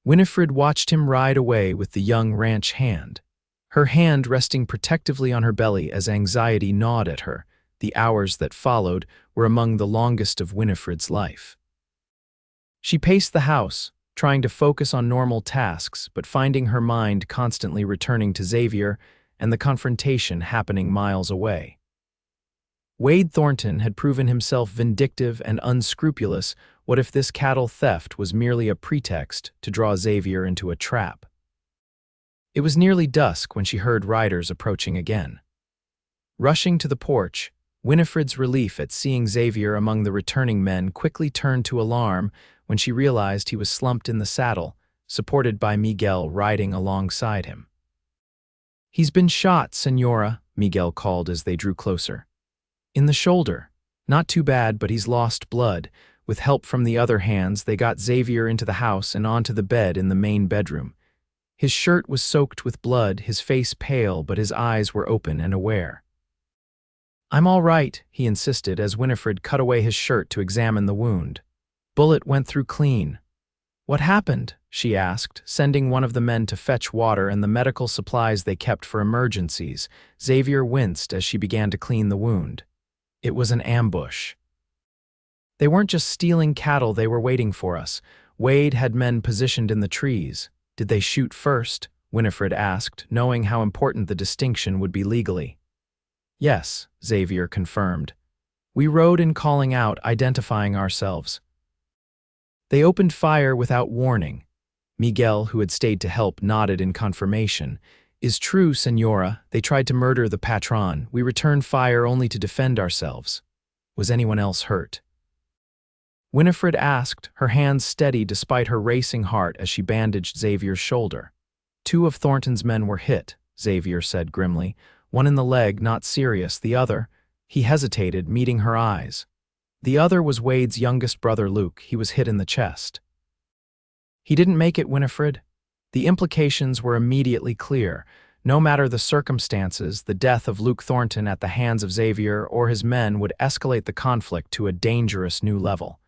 Winifred watched him ride away with the young ranch hand, her hand resting protectively on her belly as anxiety gnawed at her. The hours that followed were among the longest of Winifred's life. She paced the house, trying to focus on normal tasks, but finding her mind constantly returning to Xavier and the confrontation happening miles away. Wade Thornton had proven himself vindictive and unscrupulous. What if this cattle theft was merely a pretext to draw Xavier into a trap? It was nearly dusk when she heard riders approaching again. Rushing to the porch, Winifred's relief at seeing Xavier among the returning men quickly turned to alarm when she realized he was slumped in the saddle, supported by Miguel riding alongside him. "He's been shot, Senora," Miguel called as they drew closer. "In the shoulder. Not too bad, but he's lost blood." With help from the other hands, they got Xavier into the house and onto the bed in the main bedroom. His shirt was soaked with blood, his face pale, but his eyes were open and aware. "I'm all right," he insisted as Winifred cut away his shirt to examine the wound. "Bullet went through clean." "What happened?" she asked, sending one of the men to fetch water and the medical supplies they kept for emergencies. Xavier winced as she began to clean the wound. It was an ambush. They weren't just stealing cattle, they were waiting for us. Wade had men positioned in the trees. Did they shoot first? Winifred asked, knowing how important the distinction would be legally. Yes, Xavier confirmed. We rode in, calling out, identifying ourselves. They opened fire without warning. Miguel, who had stayed to help, nodded in confirmation. Is true, Senora. They tried to murder the patron. We returned fire only to defend ourselves. Was anyone else hurt? Winifred asked, her hands steady despite her racing heart as she bandaged Xavier's shoulder. 2 of Thornton's men were hit, Xavier said grimly. One in the leg, not serious. The other... He hesitated, meeting her eyes. The other was Wade's youngest brother, Luke. He was hit in the chest. He didn't make it, Winifred. The implications were immediately clear. No matter the circumstances, the death of Luke Thornton at the hands of Xavier or his men would escalate the conflict to a dangerous new level.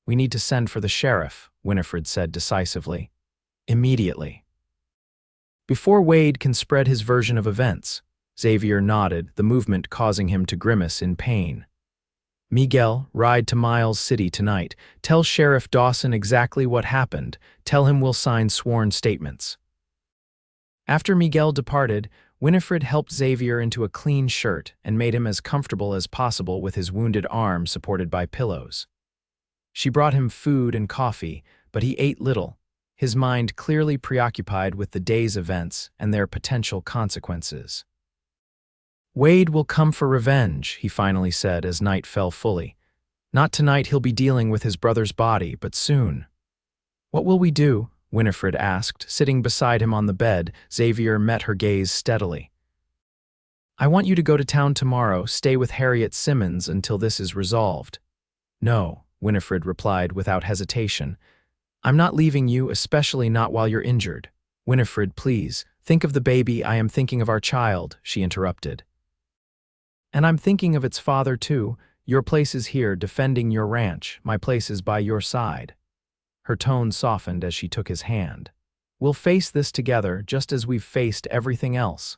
We need to send for the sheriff, Winifred said decisively. Immediately. Before Wade can spread his version of events, Xavier nodded, the movement causing him to grimace in pain. Miguel, ride to Miles City tonight. Tell Sheriff Dawson exactly what happened. Tell him we'll sign sworn statements. After Miguel departed, Winifred helped Xavier into a clean shirt and made him as comfortable as possible with his wounded arm supported by pillows. She brought him food and coffee, but he ate little, his mind clearly preoccupied with the day's events and their potential consequences. Wade will come for revenge, he finally said as night fell fully. Not tonight, he'll be dealing with his brother's body, but soon. What will we do? Winifred asked, sitting beside him on the bed. Xavier met her gaze steadily. I want you to go to town tomorrow, stay with Harriet Simmons until this is resolved. No, Winifred replied without hesitation. I'm not leaving you, especially not while you're injured. Winifred, please, think of the baby. I am thinking of our child, she interrupted. And I'm thinking of its father, too. Your place is here, defending your ranch. My place is by your side. Her tone softened as she took his hand. We'll face this together, just as we've faced everything else.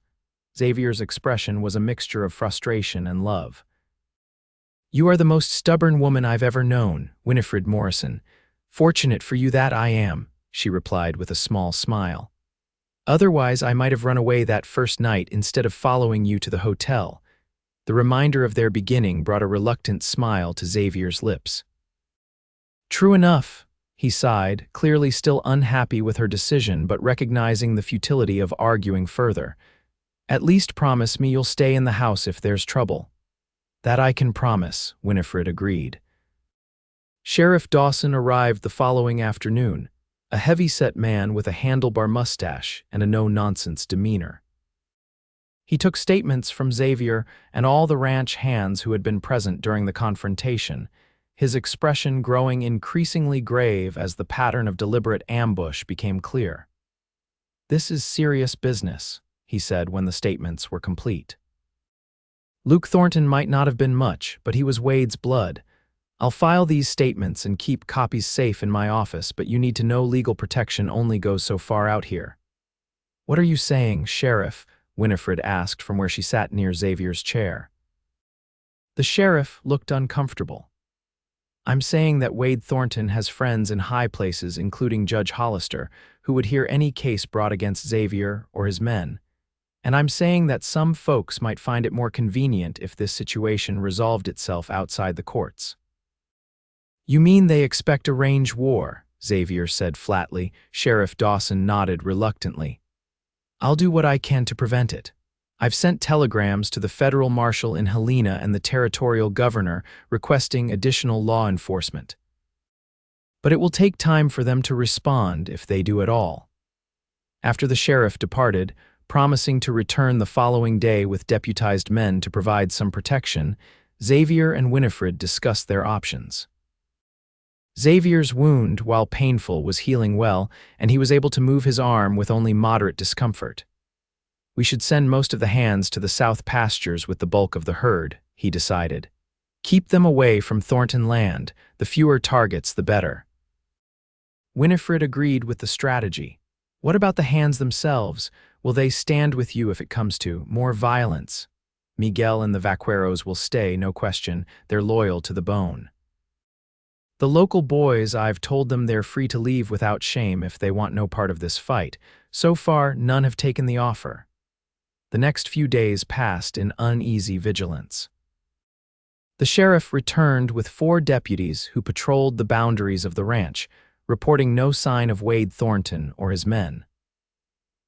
Xavier's expression was a mixture of frustration and love. You are the most stubborn woman I've ever known, Winifred Morrison. Fortunate for you that I am, she replied with a small smile. Otherwise, I might have run away that first night instead of following you to the hotel. The reminder of their beginning brought a reluctant smile to Xavier's lips. True enough, he sighed, clearly still unhappy with her decision but recognizing the futility of arguing further. At least promise me you'll stay in the house if there's trouble. That I can promise, Winifred agreed. Sheriff Dawson arrived the following afternoon, a heavy-set man with a handlebar mustache and a no-nonsense demeanor. He took statements from Xavier and all the ranch hands who had been present during the confrontation, his expression growing increasingly grave as the pattern of deliberate ambush became clear. This is serious business, he said when the statements were complete. Luke Thornton might not have been much, but he was Wade's blood. I'll file these statements and keep copies safe in my office, but you need to know legal protection only goes so far out here. What are you saying, Sheriff? Winifred asked from where she sat near Xavier's chair. The sheriff looked uncomfortable. I'm saying that Wade Thornton has friends in high places, including Judge Hollister, who would hear any case brought against Xavier or his men. And I'm saying that some folks might find it more convenient if this situation resolved itself outside the courts. You mean they expect a range war? Xavier said flatly. Sheriff Dawson nodded reluctantly. I'll do what I can to prevent it. I've sent telegrams to the federal marshal in Helena and the territorial governor requesting additional law enforcement. But it will take time for them to respond if they do at all. After the sheriff departed, promising to return the following day with deputized men to provide some protection, Xavier and Winifred discussed their options. Xavier's wound, while painful, was healing well, and he was able to move his arm with only moderate discomfort. We should send most of the hands to the south pastures with the bulk of the herd, he decided. Keep them away from Thornton land, the fewer targets the better. Winifred agreed with the strategy. What about the hands themselves? Will they stand with you if it comes to more violence? Miguel and the vaqueros will stay, no question. They're loyal to the bone. The local boys, I've told them they're free to leave without shame if they want no part of this fight. So far, none have taken the offer. The next few days passed in uneasy vigilance. The sheriff returned with 4 deputies who patrolled the boundaries of the ranch, reporting no sign of Wade Thornton or his men.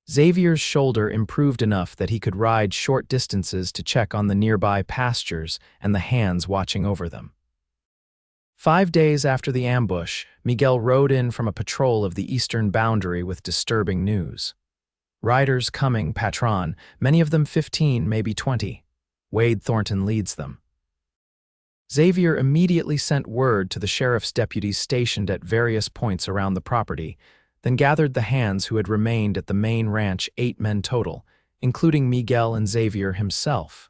Xavier's shoulder improved enough that he could ride short distances to check on the nearby pastures and the hands watching over them. 5 days after the ambush, Miguel rode in from a patrol of the eastern boundary with disturbing news. Riders coming, patron, many of them 15, maybe 20. Wade Thornton leads them. Xavier immediately sent word to the sheriff's deputies stationed at various points around the property, then gathered the hands who had remained at the main ranch, 8 men total, including Miguel and Xavier himself.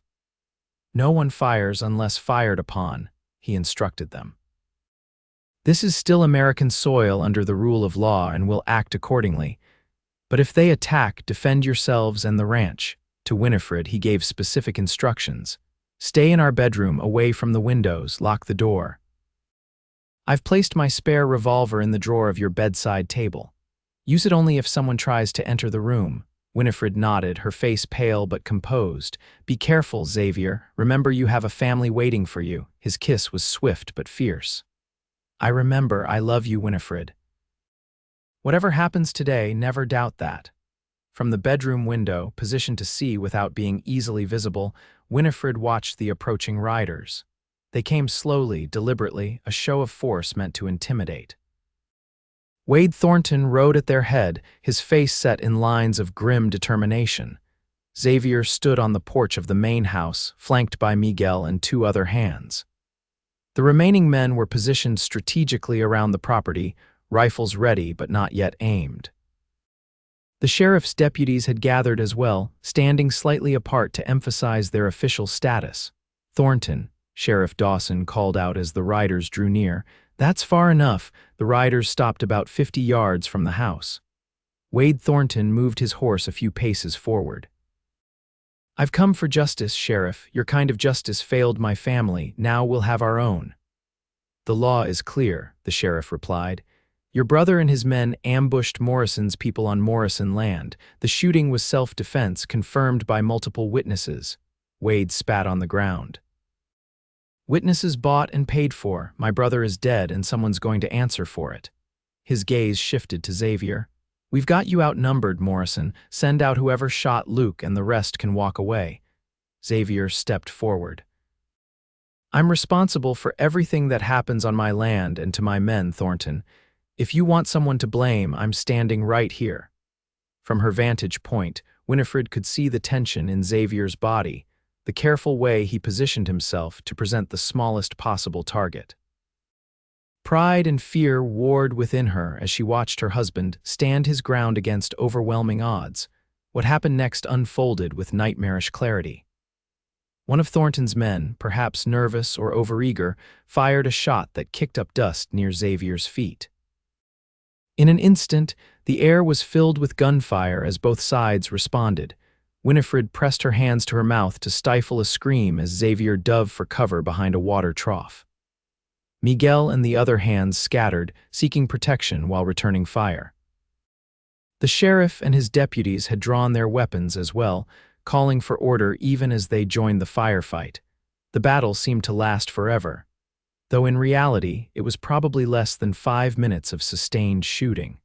No one fires unless fired upon, he instructed them. This is still American soil under the rule of law and will act accordingly. But if they attack, defend yourselves and the ranch. To Winifred, he gave specific instructions. Stay in our bedroom, away from the windows, lock the door. I've placed my spare revolver in the drawer of your bedside table. Use it only if someone tries to enter the room. Winifred nodded, her face pale but composed. Be careful, Xavier. Remember you have a family waiting for you. His kiss was swift but fierce. I remember. I love you, Winifred. Whatever happens today, never doubt that. From the bedroom window, positioned to see without being easily visible, Winifred watched the approaching riders. They came slowly, deliberately, a show of force meant to intimidate. Wade Thornton rode at their head, his face set in lines of grim determination. Xavier stood on the porch of the main house, flanked by Miguel and 2 other hands. The remaining men were positioned strategically around the property, rifles ready but not yet aimed. The sheriff's deputies had gathered as well, standing slightly apart to emphasize their official status. Thornton, Sheriff Dawson called out as the riders drew near. That's far enough. The riders stopped about 50 yards from the house. Wade Thornton moved his horse a few paces forward. I've come for justice, Sheriff. Your kind of justice failed my family. Now we'll have our own. The law is clear, the sheriff replied. Your brother and his men ambushed Morrison's people on Morrison land. The shooting was self-defense, confirmed by multiple witnesses. Wade spat on the ground. Witnesses bought and paid for. My brother is dead and someone's going to answer for it. His gaze shifted to Xavier. We've got you outnumbered, Morrison. Send out whoever shot Luke and the rest can walk away. Xavier stepped forward. I'm responsible for everything that happens on my land and to my men, Thornton. If you want someone to blame, I'm standing right here. From her vantage point, Winifred could see the tension in Xavier's body, the careful way he positioned himself to present the smallest possible target. Pride and fear warred within her as she watched her husband stand his ground against overwhelming odds. What happened next unfolded with nightmarish clarity. One of Thornton's men, perhaps nervous or overeager, fired a shot that kicked up dust near Xavier's feet. In an instant, the air was filled with gunfire as both sides responded. Winifred pressed her hands to her mouth to stifle a scream as Xavier dove for cover behind a water trough. Miguel and the other hands scattered, seeking protection while returning fire. The sheriff and his deputies had drawn their weapons as well, calling for order even as they joined the firefight. The battle seemed to last forever, though in reality it was probably less than 5 minutes of sustained shooting.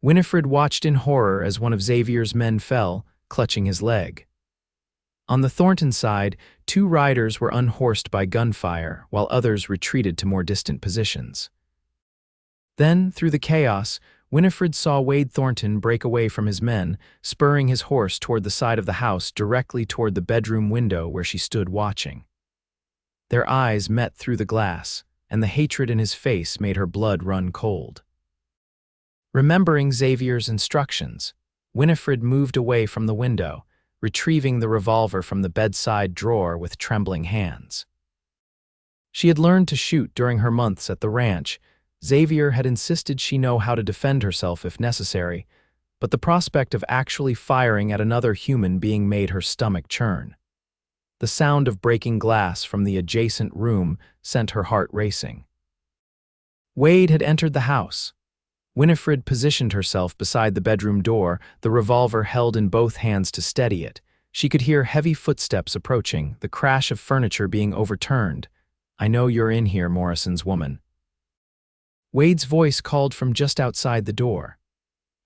Winifred watched in horror as one of Xavier's men fell, clutching his leg. On the Thornton side, 2 riders were unhorsed by gunfire, while others retreated to more distant positions. Then, through the chaos, Winifred saw Wade Thornton break away from his men, spurring his horse toward the side of the house directly toward the bedroom window where she stood watching. Their eyes met through the glass, and the hatred in his face made her blood run cold. Remembering Xavier's instructions, Winifred moved away from the window, retrieving the revolver from the bedside drawer with trembling hands. She had learned to shoot during her months at the ranch. Xavier had insisted she know how to defend herself if necessary, but the prospect of actually firing at another human being made her stomach churn. The sound of breaking glass from the adjacent room sent her heart racing. Wade had entered the house. Winifred positioned herself beside the bedroom door, the revolver held in both hands to steady it. She could hear heavy footsteps approaching, the crash of furniture being overturned. "I know you're in here, Morrison's woman." Wade's voice called from just outside the door.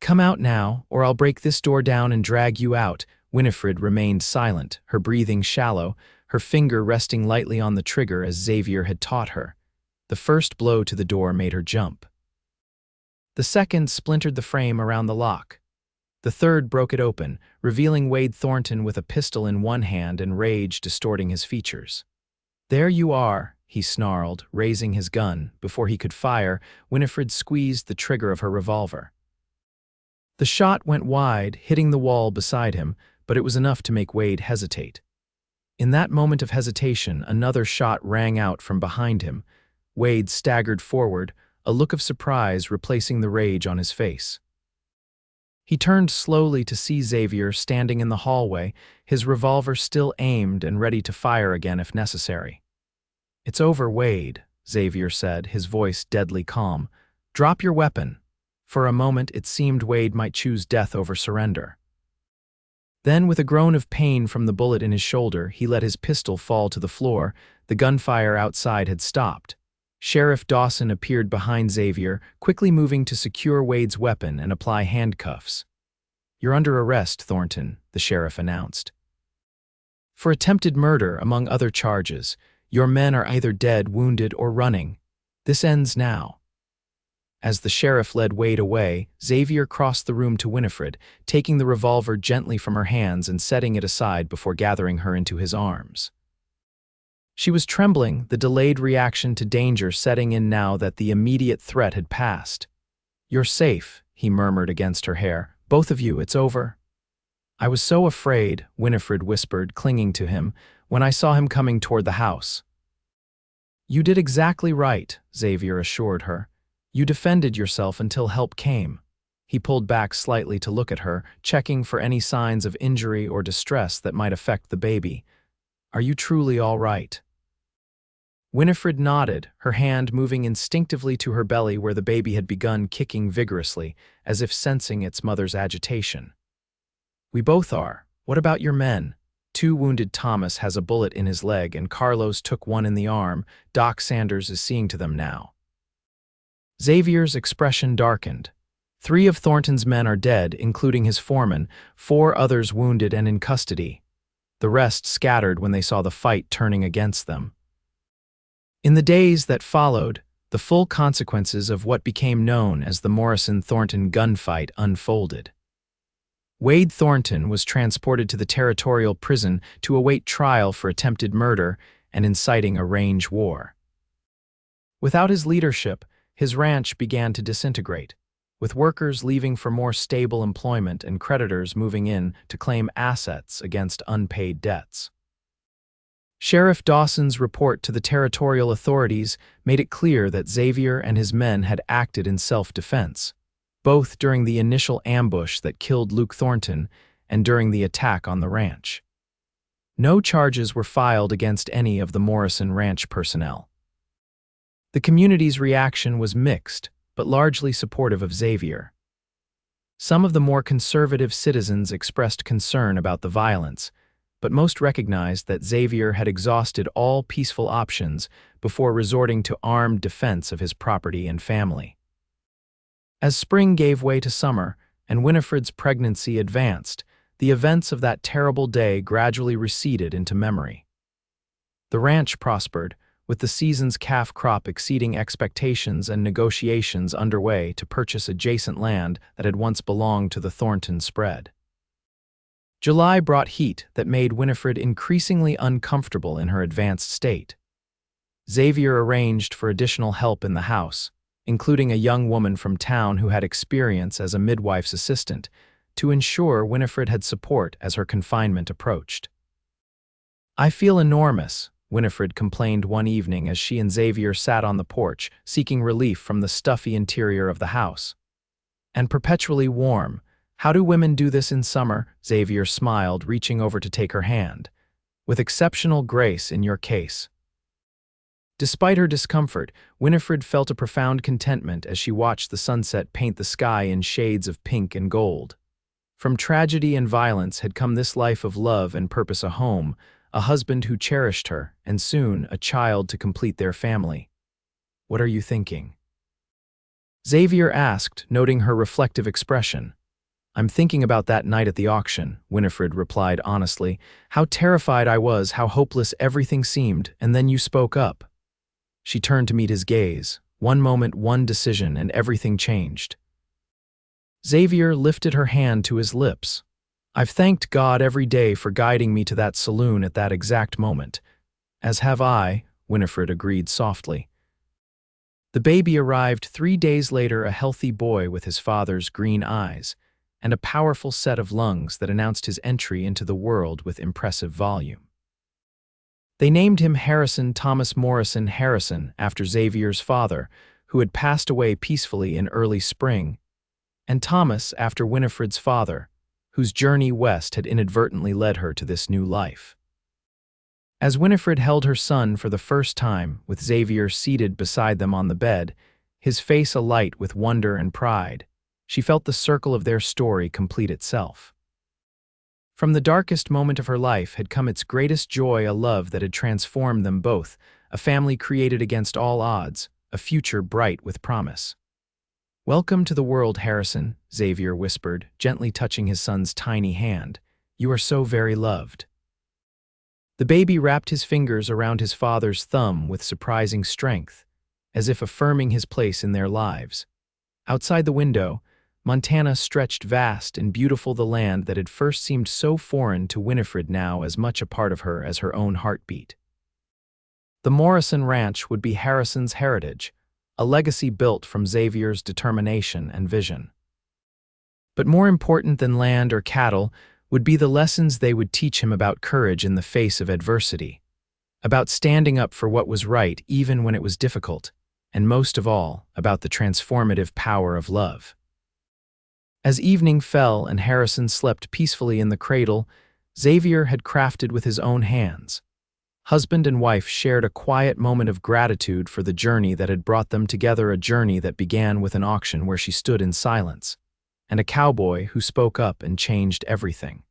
"Come out now, or I'll break this door down and drag you out." Winifred remained silent, her breathing shallow, her finger resting lightly on the trigger as Xavier had taught her. The first blow to the door made her jump. The second splintered the frame around the lock. The third broke it open, revealing Wade Thornton with a pistol in one hand and rage distorting his features. "There you are," he snarled, raising his gun. Before he could fire, Winifred squeezed the trigger of her revolver. The shot went wide, hitting the wall beside him, but it was enough to make Wade hesitate. In that moment of hesitation, another shot rang out from behind him. Wade staggered forward, a look of surprise replacing the rage on his face. He turned slowly to see Xavier standing in the hallway, his revolver still aimed and ready to fire again if necessary. "It's over, Wade," Xavier said, his voice deadly calm. "Drop your weapon." For a moment, it seemed Wade might choose death over surrender. Then, with a groan of pain from the bullet in his shoulder, he let his pistol fall to the floor. The gunfire outside had stopped. Sheriff Dawson appeared behind Xavier, quickly moving to secure Wade's weapon and apply handcuffs. "You're under arrest, Thornton," the sheriff announced. "For attempted murder, among other charges. Your men are either dead, wounded, or running. This ends now." As the sheriff led Wade away, Xavier crossed the room to Winifred, taking the revolver gently from her hands and setting it aside before gathering her into his arms. She was trembling, the delayed reaction to danger setting in now that the immediate threat had passed. "You're safe," he murmured against her hair. "Both of you, it's over." "I was so afraid," Winifred whispered, clinging to him, "when I saw him coming toward the house." "You did exactly right," Xavier assured her. "You defended yourself until help came." He pulled back slightly to look at her, checking for any signs of injury or distress that might affect the baby. "Are you truly all right?" Winifred nodded, her hand moving instinctively to her belly where the baby had begun kicking vigorously, as if sensing its mother's agitation. "We both are. What about your men?" "Two wounded. Thomas has a bullet in his leg and Carlos took one in the arm. Doc Sanders is seeing to them now." Xavier's expression darkened. 3 of Thornton's men are dead, including his foreman, 4 others wounded and in custody. The rest scattered when they saw the fight turning against them. In the days that followed, the full consequences of what became known as the Morrison-Thornton gunfight unfolded. Wade Thornton was transported to the territorial prison to await trial for attempted murder and inciting a range war. Without his leadership, his ranch began to disintegrate, with workers leaving for more stable employment and creditors moving in to claim assets against unpaid debts. Sheriff Dawson's report to the territorial authorities made it clear that Xavier and his men had acted in self-defense, both during the initial ambush that killed Luke Thornton and during the attack on the ranch. No charges were filed against any of the Morrison Ranch personnel. The community's reaction was mixed, but largely supportive of Xavier. Some of the more conservative citizens expressed concern about the violence, but most recognized that Xavier had exhausted all peaceful options before resorting to armed defense of his property and family. As spring gave way to summer and Winifred's pregnancy advanced, the events of that terrible day gradually receded into memory. The ranch prospered, with the season's calf crop exceeding expectations and negotiations underway to purchase adjacent land that had once belonged to the Thornton spread. July brought heat that made Winifred increasingly uncomfortable in her advanced state. Xavier arranged for additional help in the house, including a young woman from town who had experience as a midwife's assistant, to ensure Winifred had support as her confinement approached. "I feel enormous," Winifred complained one evening as she and Xavier sat on the porch, seeking relief from the stuffy interior of the house. And perpetually warm. How do women do this in summer? Xavier smiled, reaching over to take her hand. With exceptional grace in your case. Despite her discomfort, Winifred felt a profound contentment as she watched the sunset paint the sky in shades of pink and gold. From tragedy and violence had come this life of love and purpose, a home, a husband who cherished her, and soon a child to complete their family. What are you thinking? Xavier asked, noting her reflective expression. I'm thinking about that night at the auction, Winifred replied honestly. How terrified I was, how hopeless everything seemed, and then you spoke up. She turned to meet his gaze. One moment, one decision, and everything changed. Xavier lifted her hand to his lips. I've thanked God every day for guiding me to that saloon at that exact moment. As have I, Winifred agreed softly. The baby arrived 3 days later, a healthy boy with his father's green eyes, and a powerful set of lungs that announced his entry into the world with impressive volume. They named him Harrison Thomas Morrison Harrison after Xavier's father, who had passed away peacefully in early spring, and Thomas after Winifred's father, whose journey west had inadvertently led her to this new life. As Winifred held her son for the first time, with Xavier seated beside them on the bed, his face alight with wonder and pride, she felt the circle of their story complete itself. From the darkest moment of her life had come its greatest joy, a love that had transformed them both, a family created against all odds, a future bright with promise. Welcome to the world, Harrison, Xavier whispered, gently touching his son's tiny hand. You are so very loved. The baby wrapped his fingers around his father's thumb with surprising strength, as if affirming his place in their lives. Outside the window, Montana stretched vast and beautiful, the land that had first seemed so foreign to Winifred now as much a part of her as her own heartbeat. The Morrison Ranch would be Harrison's heritage, a legacy built from Xavier's determination and vision. But more important than land or cattle would be the lessons they would teach him about courage in the face of adversity, about standing up for what was right even when it was difficult, and most of all, about the transformative power of love. As evening fell and Harrison slept peacefully in the cradle Xavier had crafted with his own hands, husband and wife shared a quiet moment of gratitude for the journey that had brought them together, a journey that began with an auction where she stood in silence, and a cowboy who spoke up and changed everything.